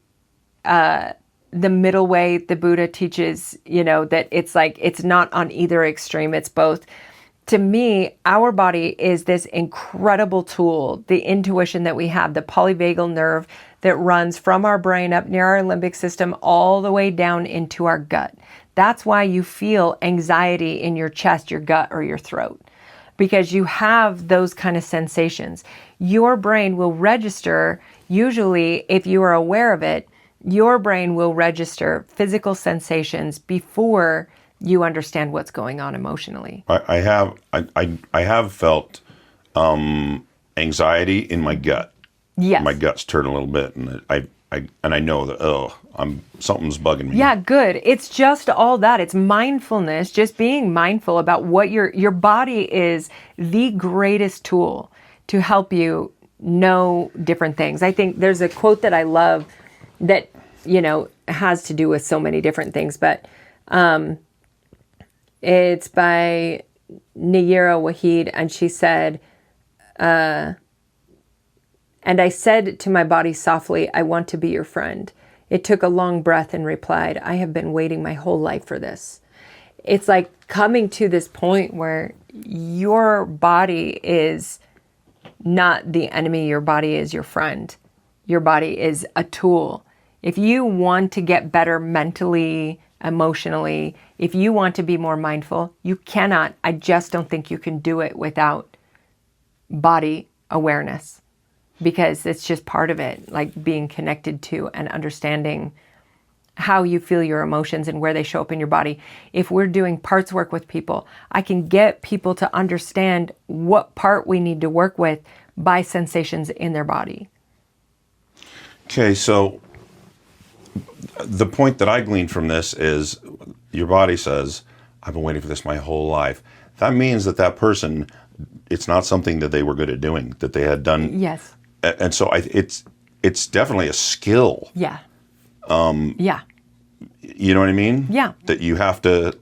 the middle way the Buddha teaches, that it's like, it's not on either extreme. It's both to me, our body is this incredible tool, the intuition that we have, the polyvagal nerve that runs from our brain up near our limbic system all the way down into our gut. That's why you feel anxiety in your chest, your gut, or your throat, because you have those kind of sensations. Your brain will register, usually if you are aware of it, your brain will register physical sensations before you understand what's going on emotionally. I have felt anxiety in my gut. Yes. My guts turn a little bit, and I know that something's bugging me. Yeah, good. It's just all that. It's mindfulness, just being mindful about what your body is the greatest tool to help you know different things. I think there's a quote that I love that, has to do with so many different things, but it's by Nayera Wahid, and she said, and I said to my body softly, I want to be your friend. It took a long breath and replied, I have been waiting my whole life for this. It's like coming to this point where your body is not the enemy. Your body is your friend. Your body is a tool. If you want to get better mentally, emotionally, if you want to be more mindful, you cannot. I just don't think you can do it without body awareness, because it's just part of it, like being connected to and understanding how you feel your emotions and where they show up in your body. If we're doing parts work with people, I can get people to understand what part we need to work with by sensations in their body. Okay, so the point that I gleaned from this is your body says, I've been waiting for this my whole life. That means that person, it's not something that they were good at doing, that they had done. Yes. And so it's definitely a skill. Yeah. Yeah. You know what I mean? Yeah. That you have to,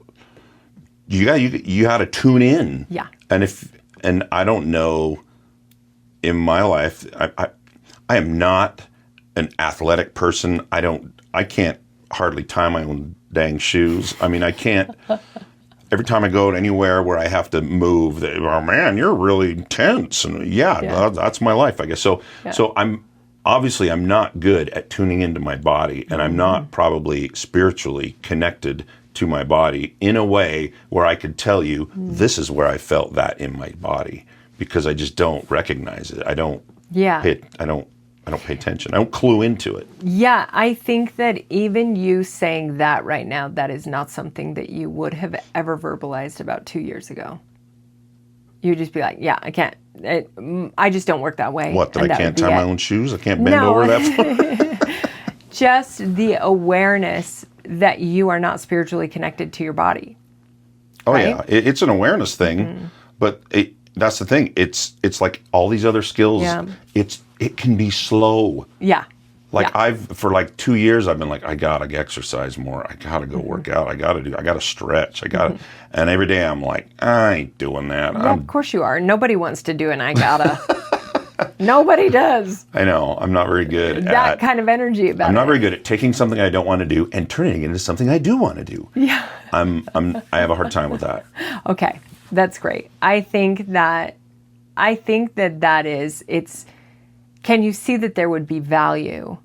you got to tune in. Yeah. And I don't know, in my life, I am not an athletic person. I can't hardly tie my own dang shoes. I mean, I can't. Every time I go anywhere where I have to move, oh man, you're really tense. And yeah. That's my life, I guess. So I'm not good at tuning into my body, and I'm not probably spiritually connected to my body in a way where I could tell you this is where I felt that in my body, because I just don't recognize it. I don't pay attention. I don't clue into it. Yeah, I think that even you saying that right now, that is not something that you would have ever verbalized about 2 years ago. You'd just be like, yeah, I can't. I just don't work that way. What, that I can't tie my own shoes? I can't bend over that far? Just the awareness that you are not spiritually connected to your body. Oh, right? yeah. It's an awareness thing, but that's the thing. It's like all these other skills. Yeah. It can be slow. Yeah. For 2 years, I've been like, I gotta exercise more. I gotta go work out. I gotta stretch. And every day I'm like, I ain't doing that. Yeah, of course you are. Nobody wants to do an I gotta. Nobody does. I know. I'm not very good at that kind of energy about it. I'm not very good at taking something I don't want to do and turning it into something I do want to do. Yeah. I have a hard time with that. Okay. That's great. I think that is, can you see that there would be value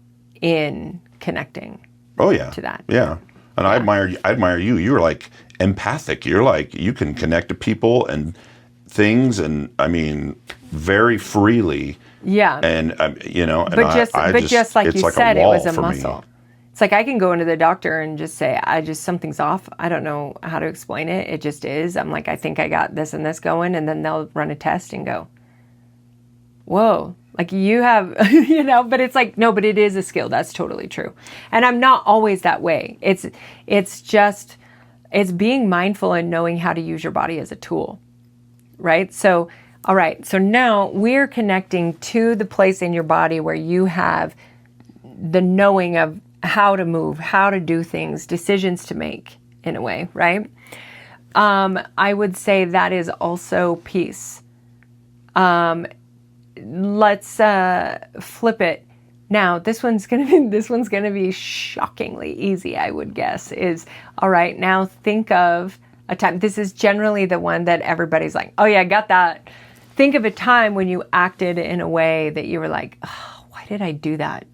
in connecting? Oh yeah. To that. Yeah. And I admire you. You're like empathic. You're like, you can connect to people and things, and I mean, very freely. Yeah. And but just like you said, it was a muscle. It's like I can go into the doctor and just say, something's off. I don't know how to explain it. It just is. I'm like, I think I got this and this going, and then they'll run a test and go, whoa. Like you have, but it's like, no, but it is a skill. That's totally true. And I'm not always that way. It's being mindful and knowing how to use your body as a tool, right? So, all right. So now we're connecting to the place in your body where you have the knowing of how to move, how to do things, decisions to make in a way, right? I would say that is also peace. Let's flip it. Now, this one's gonna be shockingly easy, I would guess. Is all right. Now think of a time. This is generally the one that everybody's like, oh yeah, I got that. Think of a time when you acted in a way that you were like, oh, why did I do that?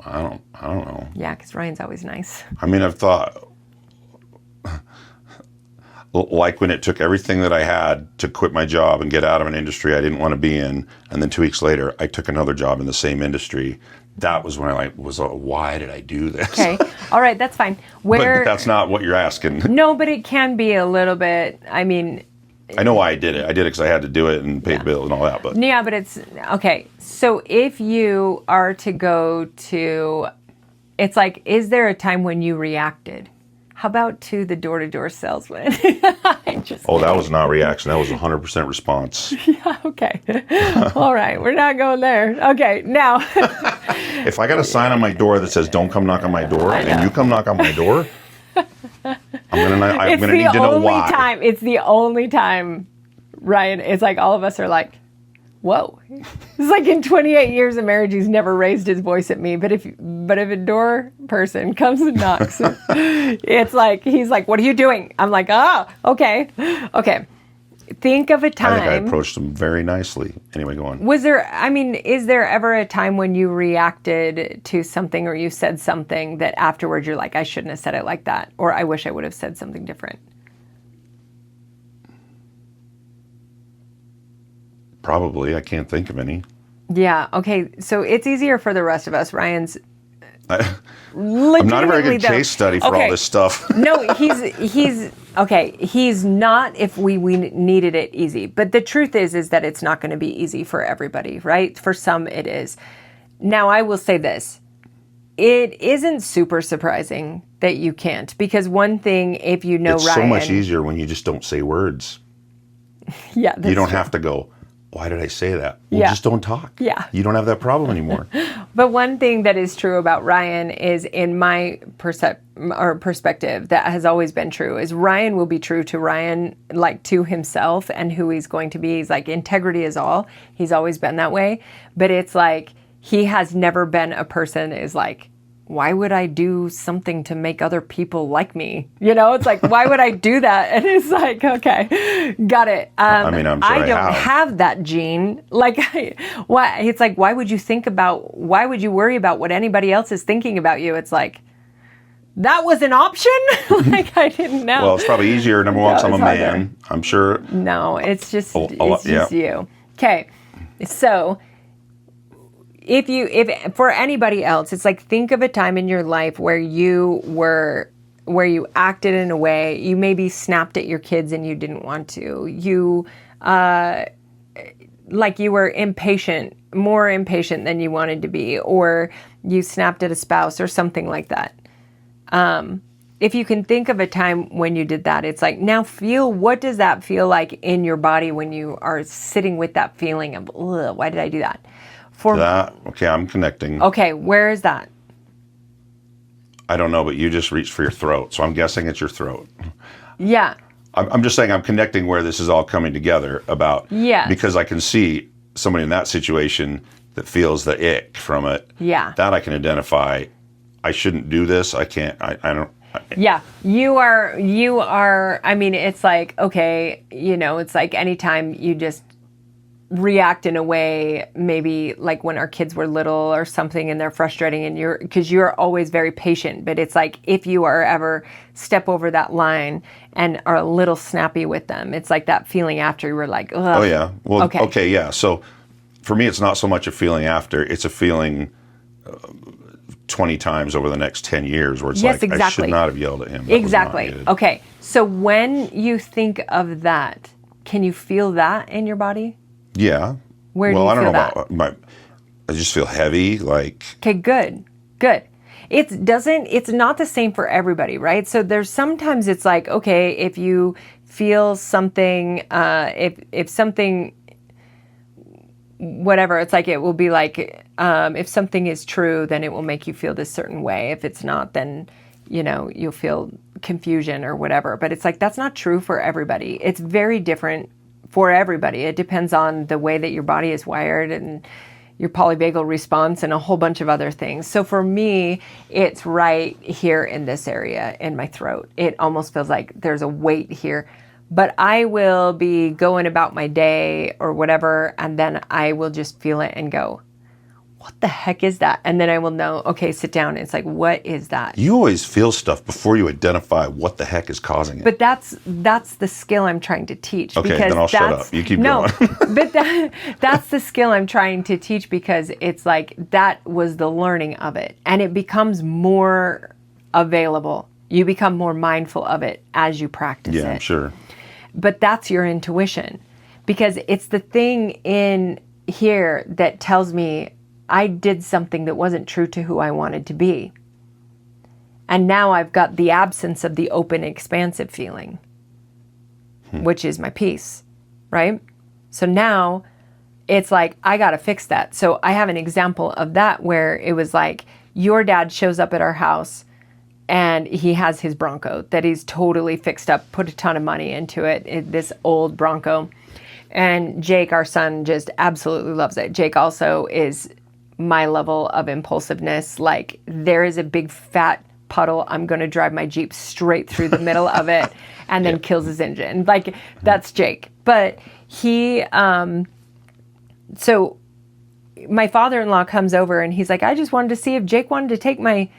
I don't know. Yeah, because Ryan's always nice. I mean, I've thought, like when it took everything that I had to quit my job and get out of an industry I didn't want to be in, and then 2 weeks later, I took another job in the same industry. That was when I was, why did I do this? Okay, all right, that's fine. But that's not what you're asking. No, but it can be a little bit, I mean... I know why I did it. I did it because I had to do it and pay the bill and all that. But yeah, but it's okay. So if you are to go to, it's like, is there a time when you reacted? How about to the door-to-door salesman? that was not reaction. That was 100% response. Yeah, okay. All right, we're not going there. Okay, now. If I got a sign on my door that says "Don't come knock on my door," and you come knock on my door, I'm gonna need to know why. It's the only time, Ryan, it's like all of us are like, whoa. It's like in 28 years of marriage, he's never raised his voice at me. But if a door person comes and knocks, it's like, he's like, what are you doing? I'm like, oh, okay. Okay. Think of a time. I think I approached him very nicely. Anyway, go on. Is there ever a time when you reacted to something or you said something that afterwards you're like, I shouldn't have said it like that, or I wish I would have said something different? Probably. I can't think of any. Yeah. Okay. So it's easier for the rest of us. Ryan's I'm not a very good case study for all this stuff. No, he's okay. He's not if we needed it easy. But the truth is that it's not going to be easy for everybody, right? For some it is. Now, I will say this. It isn't super surprising that you can't, because one thing, if you know it's Ryan... so much easier when you just don't say words. Yeah, you don't have to go, why did I say that? Well, just don't talk. Yeah. You don't have that problem anymore. But one thing that is true about Ryan is, in my perspective, that has always been true, is Ryan will be true to Ryan, like to himself and who he's going to be. He's like, integrity is all. He's always been that way. But it's like, he has never been a person is like, why would I do something to make other people like me? You know, it's like, why would I do that? And it's like, okay, got it. I'm sure I don't have that gene. Like, why? It's like, why would you worry about what anybody else is thinking about you? It's like, that was an option? Like, I didn't know. Well, it's probably easier. Number one, 'cause I'm a man. I'm sure. No, it's just you. Okay, so... If for anybody else, it's like, think of a time in your life where you acted in a way, you maybe snapped at your kids and you didn't want to. You, like you were impatient, more impatient than you wanted to be, or you snapped at a spouse or something like that. If you can think of a time when you did that, it's like, now what does that feel like in your body when you are sitting with that feeling of, ugh, why did I do that? Okay, I'm connecting. Okay, where is that? I don't know, but you just reached for your throat, so I'm guessing it's your throat. Yeah. I'm just saying I'm connecting where this is all coming together about. Yeah. Because I can see somebody in that situation that feels the ick from it. Yeah. That I can identify. I shouldn't do this. I can't. I don't. Yeah, you are, I mean, it's like, okay, you know, it's like anytime you just react in a way, maybe like when our kids were little or something and they're frustrating, and because you're always very patient, but it's like, if you are ever step over that line and are a little snappy with them, it's like that feeling after you were like, ugh. Oh yeah. Well, okay, yeah. So for me, it's not so much a feeling after, it's a feeling 20 times over the next 10 years where it's like, exactly. I should not have yelled at him. Exactly. Okay. So when you think of that, can you feel that in your body? Yeah. Where do you feel that? Well, I don't know about I just feel heavy, like. Okay, good. It's not the same for everybody, right? So there's sometimes it's like, okay, if you feel something, if something, whatever, it's like, it will be like, if something is true, then it will make you feel this certain way. If it's not, then, you know, you'll feel confusion or whatever. But it's like, that's not true for everybody. It's very different for everybody. It depends on the way that your body is wired and, your polyvagal response and a whole bunch of other things. So for me, it's right here in this area in my throat. It almost feels like there's a weight here. But I will be going about my day or whatever, and then I will just feel it and go, what the heck is that? And then I will know, okay, sit down. It's like, what is that? You always feel stuff before you identify what the heck is causing it. But that's the skill I'm trying to teach. Okay, then I'll shut up. You keep going. But that's the skill I'm trying to teach, because it's like that was the learning of it. And it becomes more available. You become more mindful of it as you practice it. Yeah, I'm sure. But that's your intuition, because it's the thing in here that tells me I did something that wasn't true to who I wanted to be. And now I've got the absence of the open, expansive feeling, which is my peace, right? So now it's like, I got to fix that. So I have an example of that where it was like, your dad shows up at our house and he has his Bronco that he's totally fixed up, put a ton of money into it, this old Bronco. And Jake, our son, just absolutely loves it. Jake also is my level of impulsiveness. Like, there is a big fat puddle, I'm going to drive my Jeep straight through the middle of it and then kills his engine. Like, that's Jake. But he, so my father-in-law comes over and he's like, I just wanted to see if Jake wanted to take my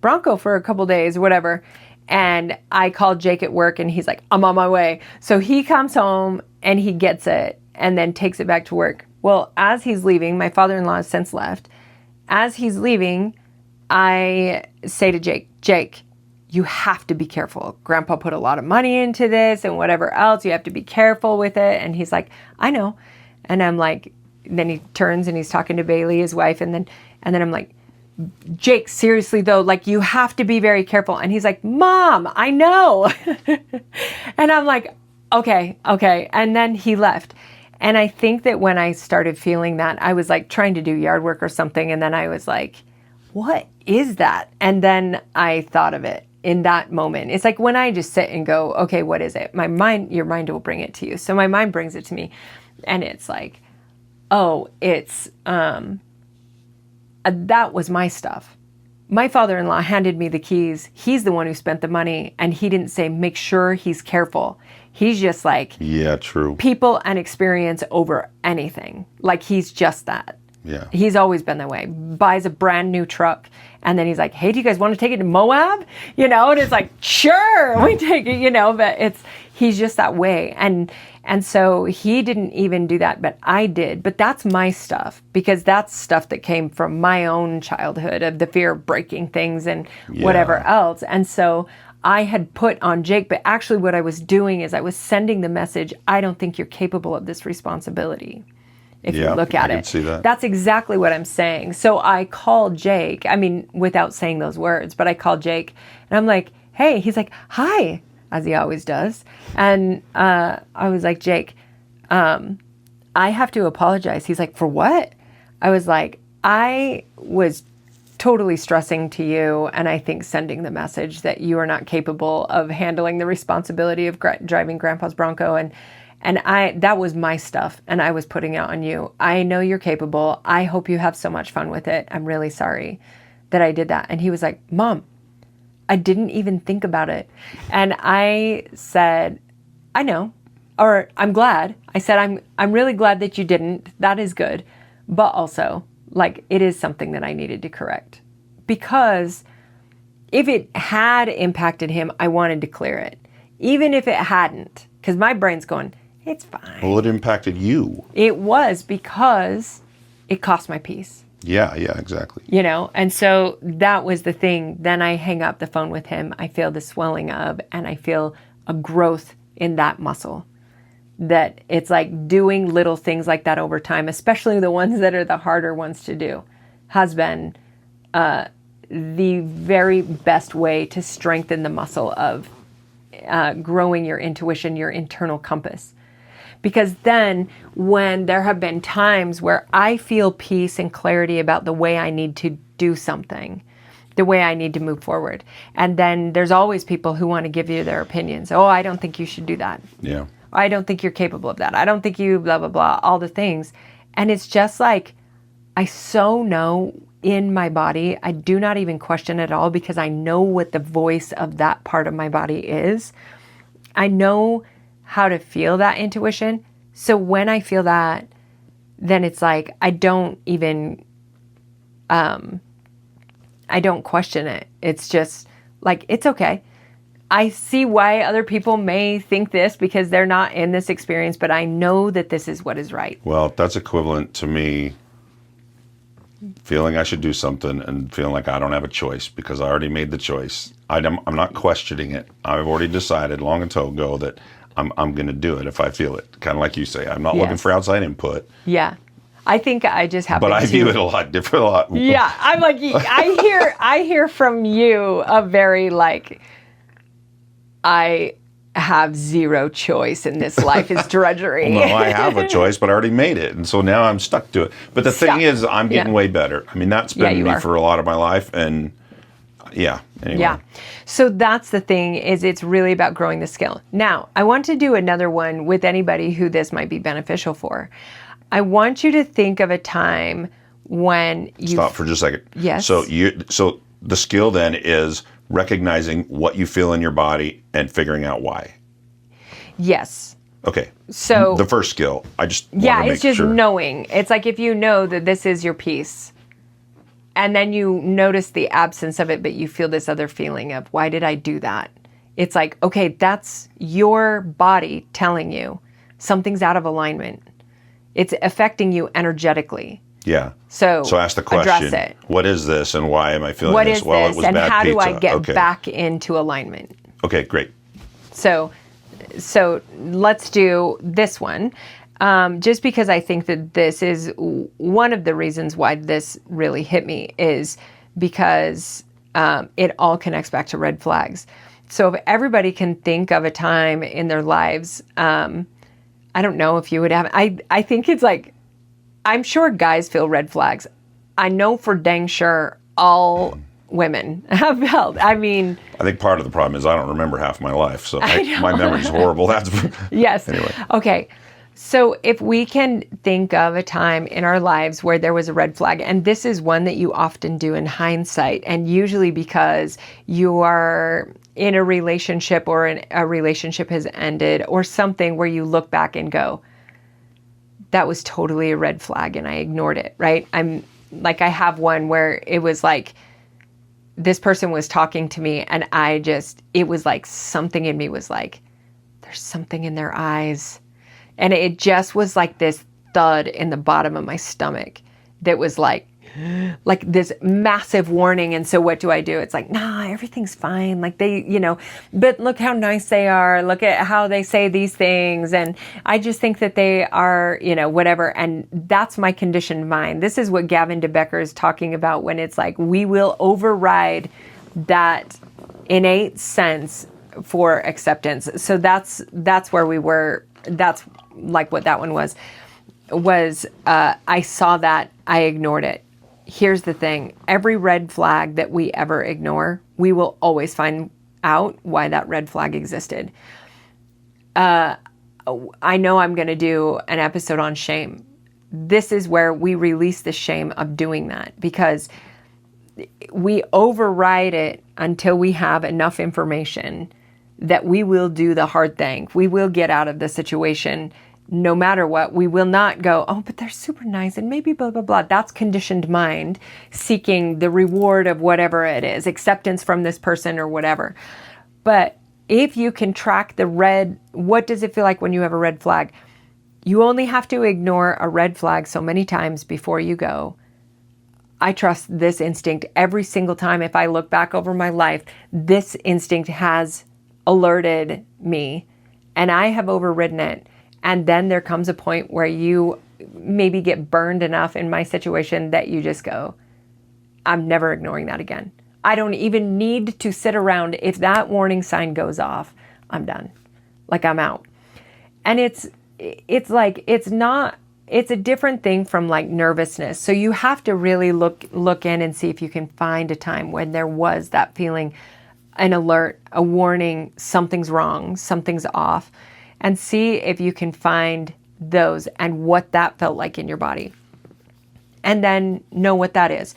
Bronco for a couple days or whatever. And I called Jake at work and he's like, I'm on my way. So he comes home and he gets it and then takes it back to work. Well, as he's leaving, my father-in-law has since left. As he's leaving, I say to Jake, you have to be careful. Grandpa put a lot of money into this and whatever else. You have to be careful with it. And he's like, I know. And I'm like, then he turns and he's talking to Bailey, his wife. And then I'm like, Jake, seriously though, like, you have to be very careful. And he's like, Mom, I know. And I'm like, okay. And then he left. And I think that when I started feeling that, I was like trying to do yard work or something. And then I was like, what is that? And then I thought of it in that moment. It's like when I just sit and go, okay, what is it? Your mind will bring it to you. So my mind brings it to me. And it's like, oh, it's, that was my stuff. My father-in-law handed me the keys. He's the one who spent the money, and he didn't say, make sure he's careful. He's just like, yeah, true. People and experience over anything. Like, he's just that. Yeah. He's always been that way. Buys a brand new truck, and then he's like, hey, do you guys want to take it to Moab? And it's like, sure, we take it, but he's just that way. And so he didn't even do that, but I did. But that's my stuff, because that's stuff that came from my own childhood of the fear of breaking things and whatever else. And so I had put on Jake, but actually what I was doing is I was sending the message, I don't think you're capable of this responsibility. If you look at I it, can see that. That's exactly what I'm saying. So I called Jake, without saying those words, but I called Jake and I'm like, hey, he's like, hi, as he always does. And I was like, Jake, I have to apologize. He's like, for what? I was like, I was totally stressing to you, and I think sending the message that you are not capable of handling the responsibility of driving Grandpa's Bronco, and that was my stuff, and I was putting it on you. I know you're capable. I hope you have so much fun with it. I'm really sorry that I did that. And he was like, Mom, I didn't even think about it. And I said, I know, or I'm glad. I said, I'm really glad that you didn't. That is good. But also, like, it is something that I needed to correct, because if it had impacted him, I wanted to clear it. Even if it hadn't, because my brain's going, it's fine. Well, it impacted you. It was, because it cost my peace. Yeah, exactly. And so that was the thing. Then I hang up the phone with him. I feel the swelling of, and I feel a growth in that muscle. That it's like doing little things like that over time, especially the ones that are the harder ones to do, has been the very best way to strengthen the muscle of growing your intuition, your internal compass. Because then when there have been times where I feel peace and clarity about the way I need to do something, the way I need to move forward, and then there's always people who want to give you their opinions. Oh, I don't think you should do that. Yeah. I don't think you're capable of that. I don't think you blah, blah, blah, all the things. And it's just like, I so know in my body, I do not even question it at all because I know what the voice of that part of my body is. I know how to feel that intuition. So when I feel that, then it's like, I don't even, I don't question it. It's just like, it's okay. I see why other people may think this because they're not in this experience, but I know that this is what is right. Well, that's equivalent to me feeling I should do something and feeling like I don't have a choice because I already made the choice. I'm not questioning it. I've already decided long ago that I'm going to do it if I feel it. Kind of like you say, I'm not looking for outside input. Yeah. I think I just happen to. But I view it a lot different. Yeah. I'm like, I hear from you a very like, I have zero choice in this life is drudgery. Well, no, I have a choice, but I already made it. And so now I'm stuck to it. But the thing is, I'm getting way better. I mean, that's been me for a lot of my life. And yeah, anyway. Yeah. So that's the thing is it's really about growing the skill. Now, I want to do another one with anybody who this might be beneficial for. I want you to think of a time when you... Stop for just a second. Yes. So the skill then is recognizing what you feel in your body and figuring out why. Yes. Okay. So the first skill, I just it's just knowing. It's like if you know that this is your piece and then you notice the absence of it, but you feel this other feeling of why did I do that? It's like, okay, that's your body telling you something's out of alignment. It's affecting you energetically. Yeah. So ask the question, address it. What is this and why am I feeling what this? Is Well, this, it was and bad how pizza. do I get back into alignment? Okay, great. So let's do this one. Just because I think that this is one of the reasons why this really hit me is because it all connects back to red flags. So if everybody can think of a time in their lives, I don't know if you would have, I think it's like, I'm sure guys feel red flags. I know for dang sure all women have felt. I mean, I think part of the problem is I don't remember half my life, so my memory's horrible. That's yes. Anyway. Okay. So if we can think of a time in our lives where there was a red flag, and this is one that you often do in hindsight, and usually because you are in a relationship or a relationship has ended or something where you look back and go, that was totally a red flag and I ignored it, right? I have one where it was like, this person was talking to me and it was like something in me was like, there's something in their eyes. And it just was like this thud in the bottom of my stomach that was like this massive warning. And so what do? It's like, nah, everything's fine. Like but look how nice they are. Look at how they say these things. And I just think that they are, whatever. And that's my conditioned mind. This is what Gavin DeBecker is talking about when it's like, we will override that innate sense for acceptance. So that's where we were. That's like what that one was I saw that, I ignored it. Here's the thing. Every red flag that we ever ignore, we will always find out why that red flag existed. I know I'm going to do an episode on shame. This is where we release the shame of doing that because we override it until we have enough information that we will do the hard thing. We will get out of the situation no matter what. We will not go, oh, but they're super nice and maybe blah, blah, blah. That's conditioned mind seeking the reward of whatever it is, acceptance from this person or whatever. But if you can track the red, what does it feel like when you have a red flag? You only have to ignore a red flag so many times before you go, I trust this instinct every single time. If I look back over my life, this instinct has alerted me and I have overridden it. And then there comes a point where you maybe get burned enough in my situation that you just go, I'm never ignoring that again. I don't even need to sit around. If that warning sign goes off, I'm done. Like I'm out. And it's like, it's a different thing from like nervousness. So you have to really look in and see if you can find a time when there was that feeling, an alert, a warning, something's wrong, something's off, and see if you can find those and what that felt like in your body. and then know what that is.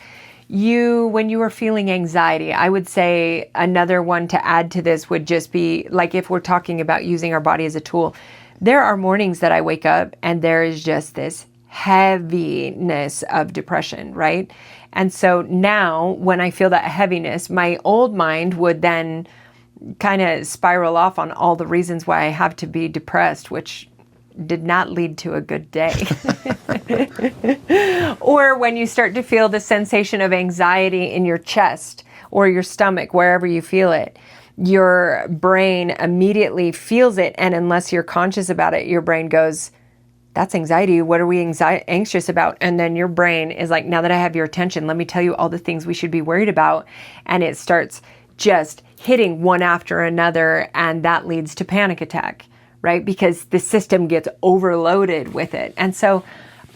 When you are feeling anxiety, I would say another one to add to this would just be like, if we're talking about using our body as a tool, there are mornings that I wake up and there is just this heaviness of depression, right? And so now when I feel that heaviness, my old mind would then kind of spiral off on all the reasons why I have to be depressed, which did not lead to a good day. Or when you start to feel the sensation of anxiety in your chest or your stomach, wherever you feel it, your brain immediately feels it. And unless you're conscious about it, your brain goes, that's anxiety. What are we anxious about? And then your brain is like, now that I have your attention, let me tell you all the things we should be worried about. And it starts just hitting one after another. And that leads to panic attack, right? Because the system gets overloaded with it. And so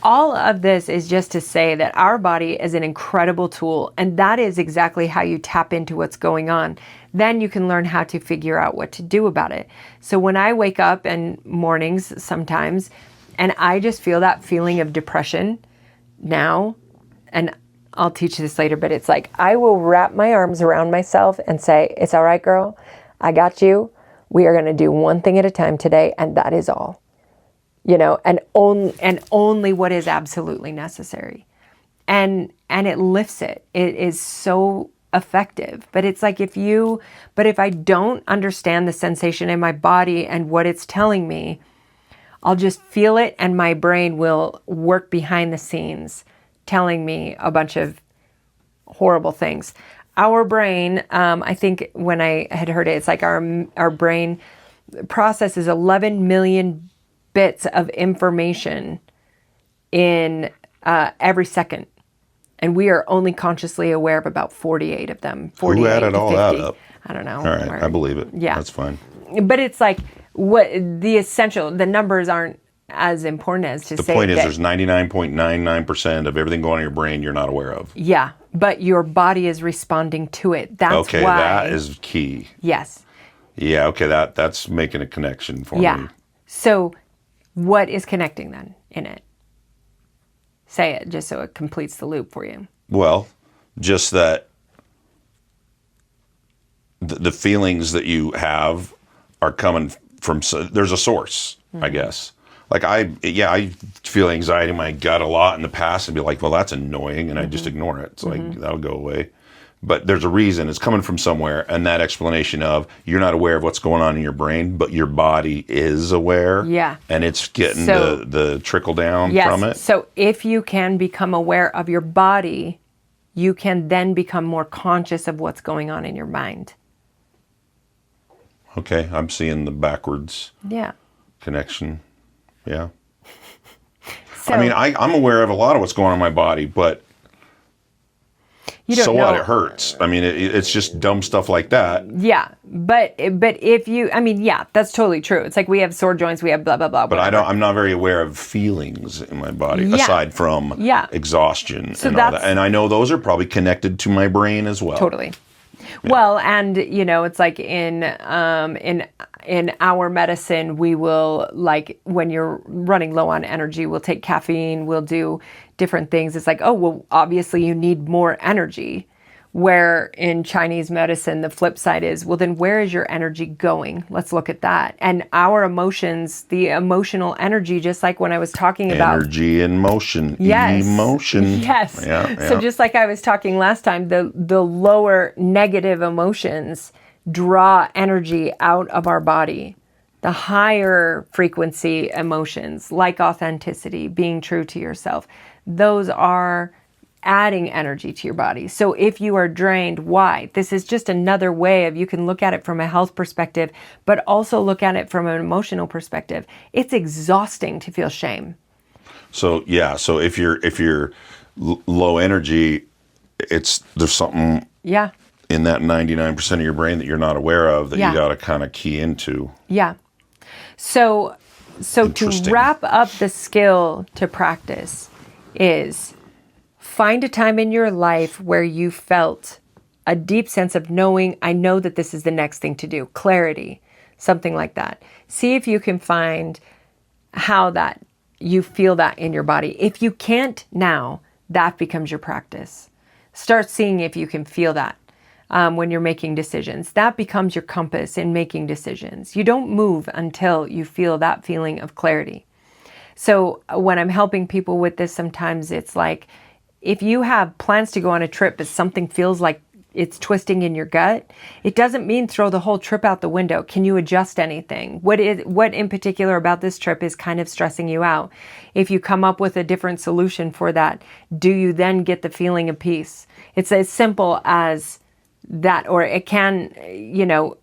all of this is just to say that our body is an incredible tool. And that is exactly how you tap into what's going on. Then you can learn how to figure out what to do about it. So when I wake up in mornings sometimes, and I just feel that feeling of depression now, and I'll teach this later, but it's like I will wrap my arms around myself and say, it's all right, girl. I got you. We are going to do one thing at a time today, and that is all. And only what is absolutely necessary. And it lifts it. It is so effective. But it's like if I don't understand the sensation in my body and what it's telling me, I'll just feel it and my brain will work behind the scenes telling me a bunch of horrible things. Our brain, I think when I had heard it, it's like our brain processes 11 million bits of information in every second. And we are only consciously aware of about 48 of them. 48 Who added to all 50. that up? I don't know. All right, I believe it. Yeah. That's fine. But it's like the numbers aren't as important as to The say point is that, there's 99.99% of everything going on in your brain you're not aware of. yeah, but your body is responding to it. That's Okay, why. that is key. Yes. Yeah, okay, that's making a connection for Yeah. me. So what is connecting then in it? Say it just so it completes the loop for you. Well, just that the feelings that you have are coming from, there's a source, I guess. Like I feel anxiety in my gut a lot in the past and be like, well, that's annoying. And I just ignore it. It's like, that'll go away. But there's a reason it's coming from somewhere. And that explanation of you're not aware of what's going on in your brain, but your body is aware. Yeah. And it's getting So- the trickle down Yes. from it. So if you can become aware of your body, you can then become more conscious of what's going on in your mind. Okay. I'm seeing the backwards Yeah. connection. Yeah. So I mean, I'm aware of a lot of what's going on in my body, but you don't so know. what? It hurts. I mean, it's just dumb stuff like that. Yeah, but if you, I mean, yeah, that's totally true. It's like we have sore joints, we have blah blah blah. But whatever. I'm not very aware of feelings in my body Yeah. aside from Yeah. exhaustion So and all that. that's- And I know those are probably connected to my brain as well. Totally. Well, and it's like in our medicine, we will, like when you're running low on energy, we'll take caffeine, we'll do different things. It's like, oh, well, obviously you need more energy. Where in Chinese medicine, the flip side is, well, then where is your energy going? Let's look at that. And our emotions, the emotional energy, just like when I was talking about Energy and motion. Yes. Emotion. Yes. Yeah, So yeah. just like I was talking last time, the lower negative emotions draw energy out of our body. The higher frequency emotions, like authenticity, being true to yourself, those are adding energy to your body. So if you are drained, why? This is just another way of, you can look at it from a health perspective, but also look at it from an emotional perspective. It's exhausting to feel shame. So yeah, so if you're low energy, there's something Yeah. in that 99% of your brain that you're not aware of that Yeah. you got to kind of key into. Yeah. So to Interesting. wrap up the skill to practice is find a time in your life where you felt a deep sense of knowing, I know that this is the next thing to do, clarity, something like that. See if you can find how that you feel that in your body. If you can't now, that becomes your practice. Start seeing if you can feel that when you're making decisions. That becomes your compass in making decisions. You don't move until you feel that feeling of clarity. So when I'm helping people with this, sometimes it's like, if you have plans to go on a trip, but something feels like it's twisting in your gut, it doesn't mean throw the whole trip out the window. Can you adjust anything? What in particular about this trip is kind of stressing you out? If you come up with a different solution for that, do you then get the feeling of peace? It's as simple as that, or it can,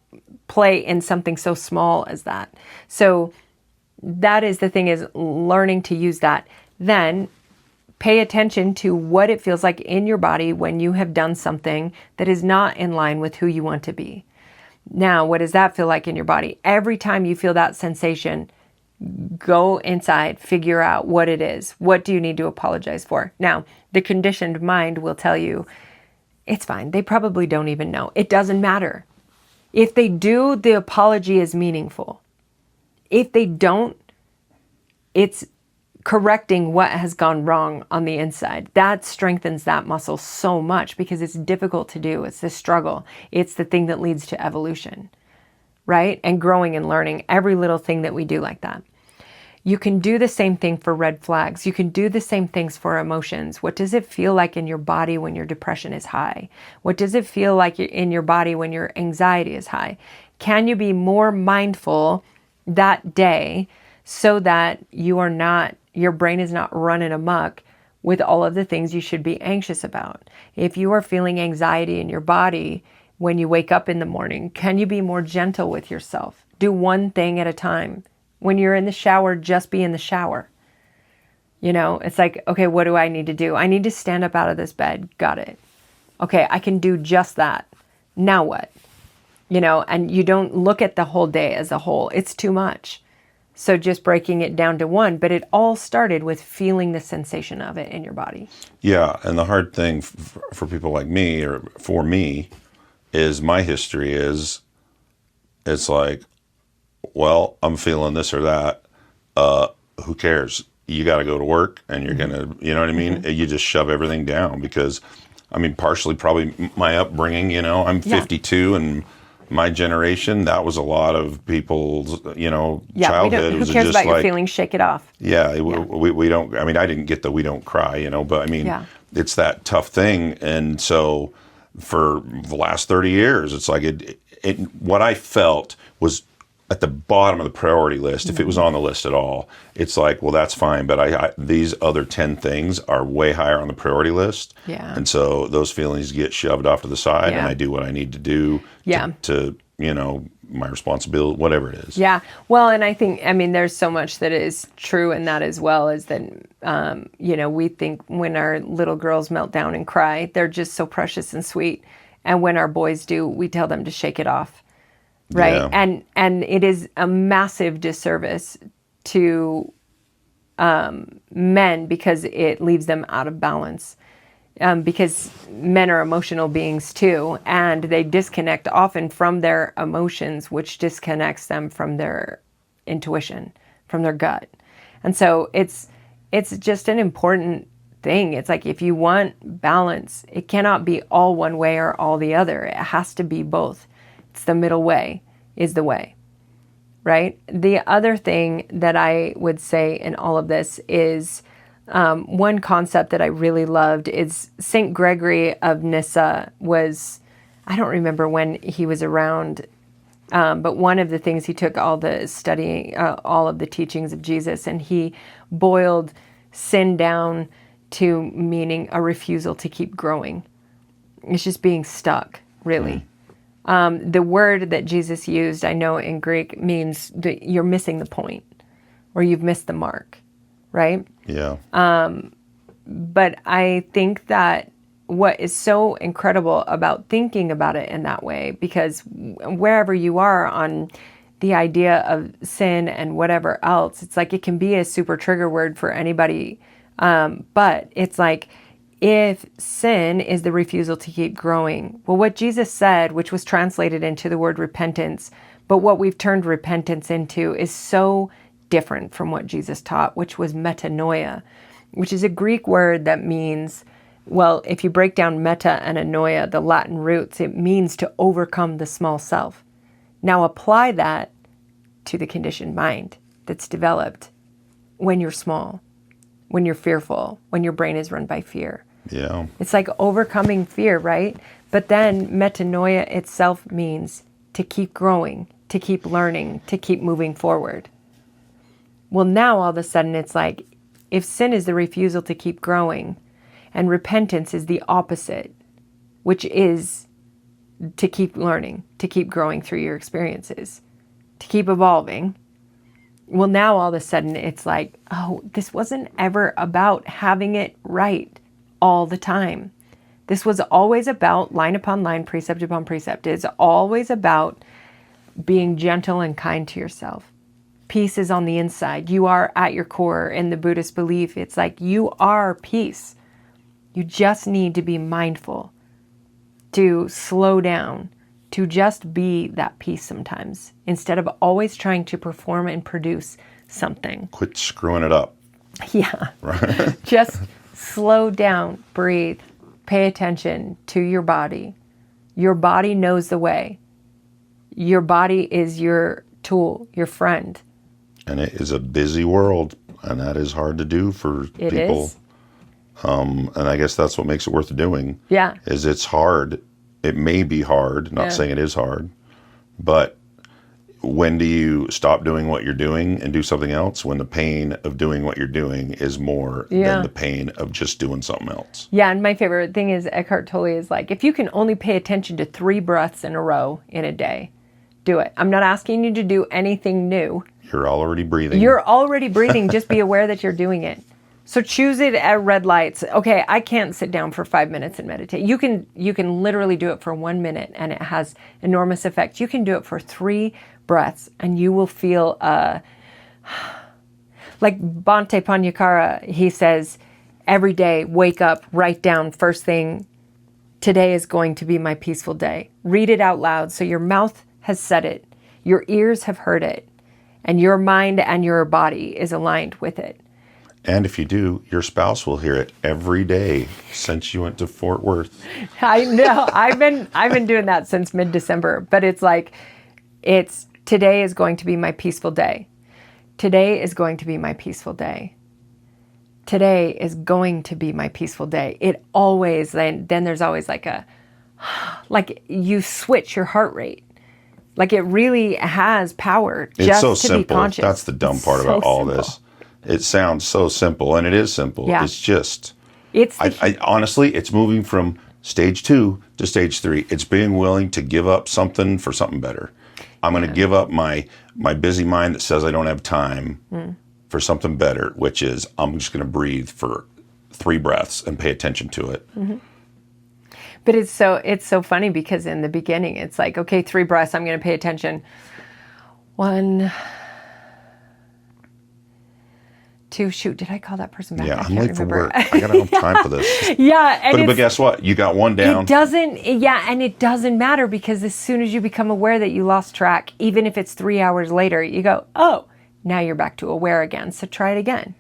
play in something so small as that. So that is the thing, is learning to use that. Then pay attention to what it feels like in your body when you have done something that is not in line with who you want to be. Now, what does that feel like in your body? Every time you feel that sensation, go inside, figure out what it is. What do you need to apologize for? Now, the conditioned mind will tell you, it's fine. They probably don't even know. It doesn't matter. If they do, the apology is meaningful. If they don't, it's correcting what has gone wrong on the inside. That strengthens that muscle so much because it's difficult to do. It's the struggle. It's the thing that leads to evolution, right? And growing and learning, every little thing that we do like that. You can do the same thing for red flags. You can do the same things for emotions. What does it feel like in your body when your depression is high? What does it feel like in your body when your anxiety is high? Can you be more mindful that day so that your brain is not running amok with all of the things you should be anxious about? If you are feeling anxiety in your body when you wake up in the morning, can you be more gentle with yourself? Do one thing at a time. When you're in the shower, just be in the shower. It's like, okay, what do I need to do? I need to stand up out of this bed. Got it. Okay, I can do just that. Now what? And you don't look at the whole day as a whole. It's too much. So just breaking it down to one, but it all started with feeling the sensation of it in your body. Yeah, and the hard thing for people like me, or for me, is my history is, it's like, well, I'm feeling this or that. Who cares? You got to go to work, and you're going to, you know what I mean? You just shove everything down because, partially probably my upbringing, I'm 52 and my generation, that was a lot of people's, childhood. Who cares about your feelings? Shake it off. Yeah, we don't, I didn't get the we don't cry, but it's that tough thing. And so for the last 30 years, it's like what I felt was at the bottom of the priority list. If it was on the list at all, it's like, well, that's fine. But these other 10 things are way higher on the priority list. Yeah. And so those feelings get shoved off to the side, and I do what I need to do to my responsibility, whatever it is. Yeah. Well, and I think, there's so much that is true in that as well, is that, we think when our little girls melt down and cry, they're just so precious and sweet. And when our boys do, we tell them to shake it off. Right. Yeah. And it is a massive disservice to men because it leaves them out of balance. Because men are emotional beings too, and they disconnect often from their emotions, which disconnects them from their intuition, from their gut. And so it's just an important thing. It's like, if you want balance, it cannot be all one way or all the other. It has to be both. It's the middle way is the way, right? The other thing that I would say in all of this is one concept that I really loved is St. Gregory of Nyssa was, I don't remember when he was around, but one of the things he took all the studying, all of the teachings of Jesus, and he boiled sin down to meaning a refusal to keep growing. It's just being stuck, really. The word that Jesus used, I know in Greek, means that you're missing the point or you've missed the mark, right? Yeah. But I think that what is so incredible about thinking about it in that way, because wherever you are on the idea of sin and whatever else, it's like it can be a super trigger word for anybody. But it's like, if sin is the refusal to keep growing, well, what Jesus said, which was translated into the word repentance, but what we've turned repentance into is so different from what Jesus taught, which was metanoia. which is a Greek word that means, well, if you break down meta and anoia, the Latin roots, it means to overcome the small self. Now apply that to the conditioned mind that's developed when you're small, when you're fearful, when your brain is run by fear. Yeah. It's like overcoming fear, right? But then metanoia itself means to keep growing, to keep learning, to keep moving forward. Well, now all of a sudden it's like, if sin is the refusal to keep growing, and repentance is the opposite, which is to keep learning, to keep growing through your experiences, to keep evolving. Well, now all of a sudden it's like, oh, this wasn't ever about having it right all the time. This was always about line upon line, precept upon precept. It's always about being gentle and kind to yourself. Peace is on the inside. You are at your core. In the Buddhist belief, it's like you are peace. You just need to be mindful, to slow down, to just be that peace sometimes, instead of always trying to perform and produce something. Quit screwing it up. Yeah. Right. Just slow down, breathe, pay attention to your body. Your body knows the way. Your body is your tool, your friend. And it is a busy world, and that is hard to do for It people. is. And I guess that's what makes it worth doing. Yeah. Is it's hard. It may be hard, not saying it is hard, but when do you stop doing what you're doing and do something else? When the pain of doing what you're doing is more than the pain of just doing something else. Yeah, and my favorite thing is Eckhart Tolle is like, if you can only pay attention to 3 breaths in a row in a day, do it. I'm not asking you to do anything new. You're already breathing. You're already breathing. Just be aware that you're doing it. So choose it at red lights. Okay, I can't sit down for 5 minutes and meditate. You can literally do it for 1 minute and it has enormous effect. You can do it for 3 breaths and you will feel like Bhante Panyakara, he says, every day, wake up, write down first thing, today is going to be my peaceful day. Read it out loud so your mouth has said it, your ears have heard it, and your mind and your body is aligned with it. And if you do, your spouse will hear it every day since you went to Fort Worth. I know. I've been doing that since mid-December, but it's like, today is going to be my peaceful day. Today is going to be my peaceful day. Today is going to be my peaceful day. It always, then there's always like you switch your heart rate. Like it really has power just It's so to simple. be conscious. That's the dumb part about all this. It sounds so simple, and it is simple. Yeah. It's just, It's I honestly, it's moving from stage 2 to stage 3. It's being willing to give up something for something better. I'm going to give up my busy mind that says I don't have time for something better, which is I'm just going to breathe for 3 breaths and pay attention to it. Mm-hmm. But it's so funny because in the beginning it's like, okay, 3 breaths, I'm going to pay attention. 1, 2, shoot, did I call that person back? Yeah, I I'm can't late for remember. work. I got to have time for this. Yeah, and But guess what? You got 1 down. it doesn't matter because as soon as you become aware that you lost track, even if it's 3 hours later, you go, oh, now you're back to aware again. So try it again.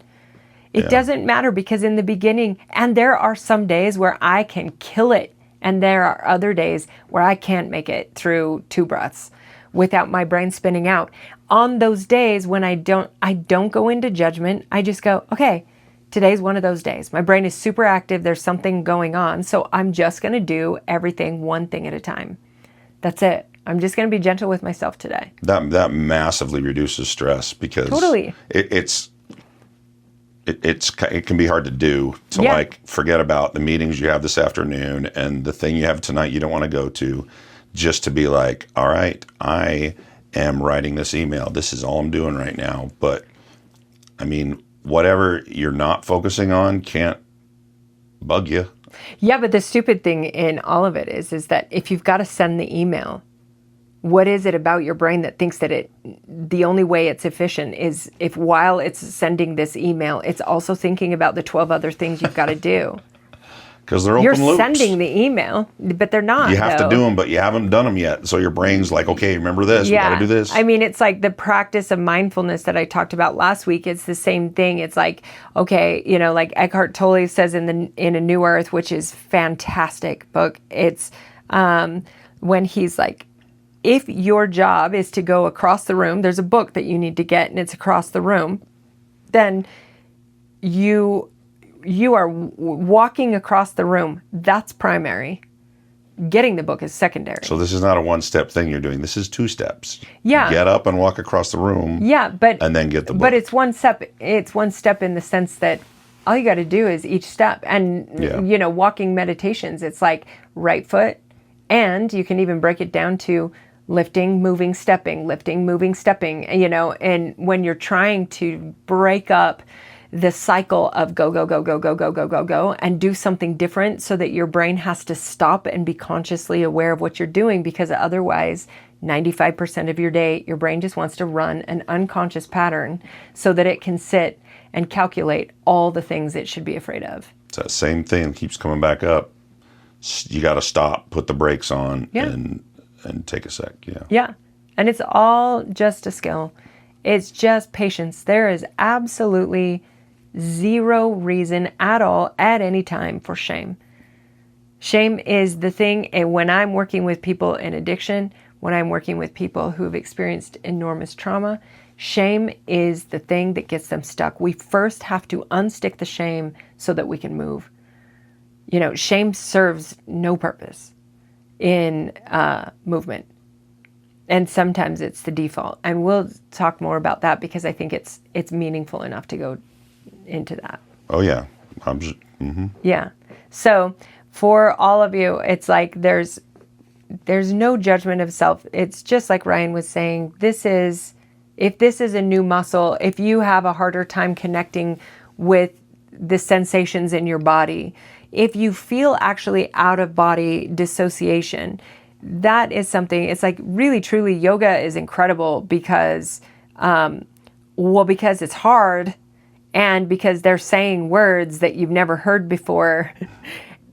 It doesn't matter because in the beginning, and there are some days where I can kill it. And there are other days where I can't make it through 2 breaths without my brain spinning out. On those days when I don't go into judgment, I just go, okay, today's one of those days. My brain is super active. There's something going on. So I'm just going to do everything one thing at a time. That's it. I'm just going to be gentle with myself today. That massively reduces stress because Totally. It can be hard to do to like forget about the meetings you have this afternoon and the thing you have tonight you don't want to go to, just to be like, all right, I am writing this email. This is all I'm doing right now. But I mean, whatever you're not focusing on can't bug you. Yeah, but the stupid thing in all of it is that if you've got to send the email, what is it about your brain that thinks that the only way it's efficient is if while it's sending this email, it's also thinking about the 12 other things you've got to do? Because they're open You're loops. sending the email, but they're not. You have though. to do them, but you haven't done them yet. So your brain's like, okay, remember this. We got to do this. I mean, it's like the practice of mindfulness that I talked about last week. It's the same thing. It's like, okay, like Eckhart Tolle says in A New Earth, which is fantastic book. It's when he's like, if your job is to go across the room, there's a book that you need to get and it's across the room, then you are walking across the room. That's primary. Getting the book is secondary. So this is not a one-step thing you're doing. This is 2 steps. Yeah. Get up and walk across the room. Yeah, but and then get the book. But it's one step. It's one step in the sense that all you got to do is each step. And walking meditations, it's like right foot, and you can even break it down to lifting, moving, stepping, lifting, moving, stepping. And when you're trying to break up the cycle of go, go, go, go, go, go, go, go, go, and do something different so that your brain has to stop and be consciously aware of what you're doing, because otherwise 95% of your day, your brain just wants to run an unconscious pattern so that it can sit and calculate all the things it should be afraid of. It's that same thing keeps coming back up. You got to stop, put the brakes on, and take a sec. Yeah. And it's all just a skill. It's just patience. There is absolutely zero reason at all, at any time, for shame. Shame is the thing, and when I'm working with people in addiction, when I'm working with people who have experienced enormous trauma, shame is the thing that gets them stuck. We first have to unstick the shame so that we can move. Shame serves no purpose in movement. And sometimes it's the default. And we'll talk more about that because I think it's meaningful enough to go into that. Oh, yeah. Yeah. So for all of you, it's like there's no judgment of self. It's just like Ryan was saying, if this is a new muscle, if you have a harder time connecting with the sensations in your body, if you feel actually out of body dissociation, that is something, it's like really, truly, yoga is incredible because it's hard, and because they're saying words that you've never heard before,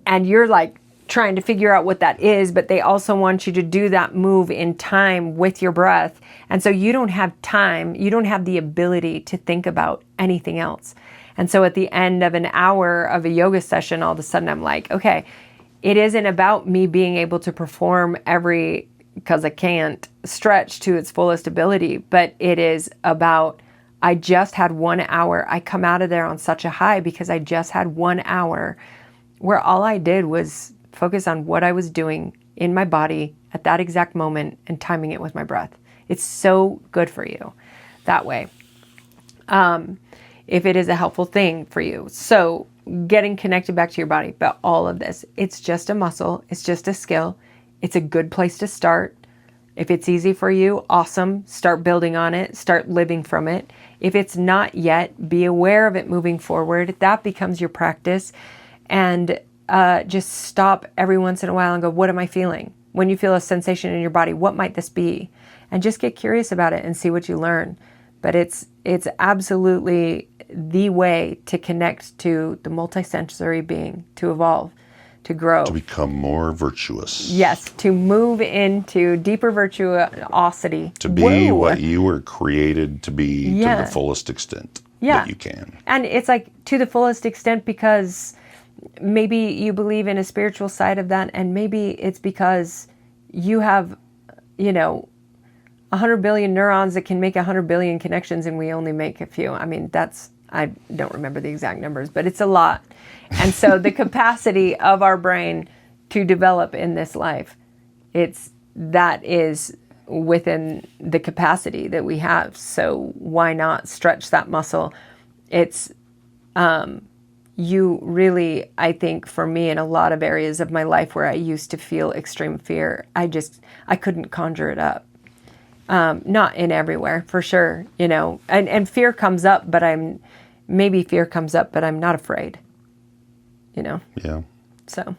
and you're like trying to figure out what that is, but they also want you to do that move in time with your breath. And so you don't have time, you don't have the ability to think about anything else. And so at the end of an hour of a yoga session, all of a sudden I'm like, okay, it isn't about me being able to perform because I can't stretch to its fullest ability, but it is about, I just had 1 hour. I come out of there on such a high because I just had 1 hour where all I did was focus on what I was doing in my body at that exact moment and timing it with my breath. It's so good for you that way. If it is a helpful thing for you. So getting connected back to your body, but all of this, it's just a muscle. It's just a skill. It's a good place to start. If it's easy for you, awesome. Start building on it. Start living from it. If it's not yet, be aware of it moving forward. That becomes your practice. And just stop every once in a while and go, what am I feeling? When you feel a sensation in your body, what might this be? And just get curious about it and see what you learn. But it's absolutely the way to connect to the multisensory being, to evolve, to grow. To become more virtuous. Yes, to move into deeper virtuosity. To be what you were created to be to the fullest extent that you can. And it's like to the fullest extent because maybe you believe in a spiritual side of that, and maybe it's because you have, 100 billion neurons that can make 100 billion connections, and we only make a few. I mean, I don't remember the exact numbers, but it's a lot. And so the capacity of our brain to develop in this life, that is within the capacity that we have. So why not stretch that muscle? It's, you really, I think for me, in a lot of areas of my life where I used to feel extreme fear, I couldn't conjure it up. Not in everywhere, for sure, and fear comes up, but I'm not afraid, Yeah. So,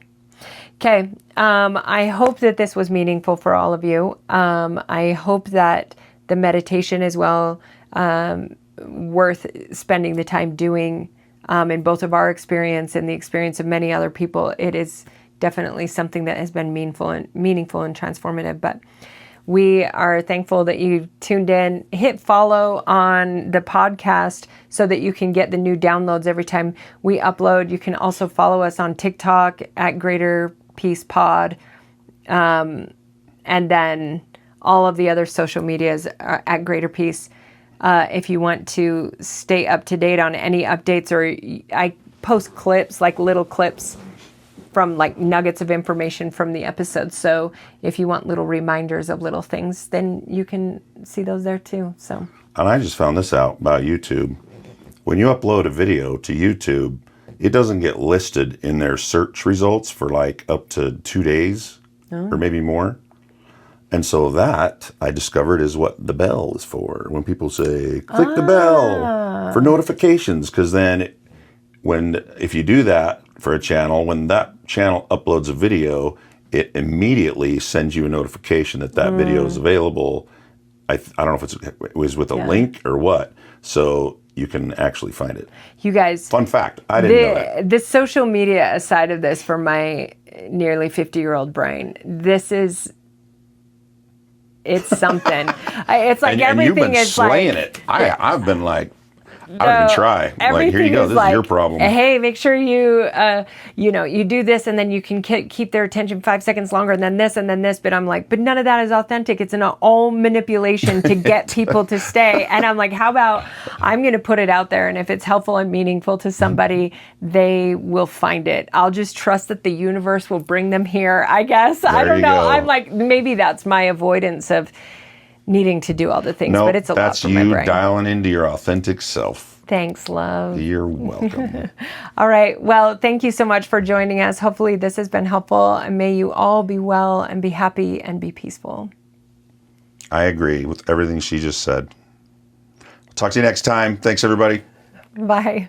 okay. I hope that this was meaningful for all of you. I hope that the meditation is worth spending the time doing. in both of our experience and the experience of many other people, it is definitely something that has been meaningful and transformative. But we are thankful that you tuned in. Hit follow on the podcast so that you can get the new downloads every time we upload. You can also follow us on TikTok at Greater Peace Pod. And then all of the other social medias are at Greater Peace. If you want to stay up to date on any updates, or I post clips, like little clips from like nuggets of information from the episodes. So if you want little reminders of little things, then you can see those there too. So. And I just found this out about YouTube. When you upload a video to YouTube, it doesn't get listed in their search results for like up to 2 days or maybe more. And so that I discovered is what the bell is for. When people say, click the bell for notifications, because then if you do that for a channel, when that channel uploads a video, it immediately sends you a notification that video is available. I don't know if it was with a link or what, so you can actually find it. You guys, fun fact, I didn't know that. The social media side of this for my nearly 50-year-old brain, it's something. It's like and everything you've been is slaying like it. I've been like, I don't even try. Like, here you go. This is your problem. Hey, make sure you, you do this, and then you can keep their attention 5 seconds longer, and then this, and then this. But I'm like, but none of that is authentic. It's an all manipulation to get people to stay. And I'm like, how about I'm going to put it out there, and if it's helpful and meaningful to somebody, they will find it. I'll just trust that the universe will bring them here, I guess. I don't know. I'm like, maybe that's my avoidance of needing to do all the things, but it's a lot for my brain. That's you dialing into your authentic self. Thanks, love. You're welcome. All right. Well, thank you so much for joining us. Hopefully this has been helpful, and may you all be well and be happy and be peaceful. I agree with everything she just said. Talk to you next time. Thanks, everybody. Bye.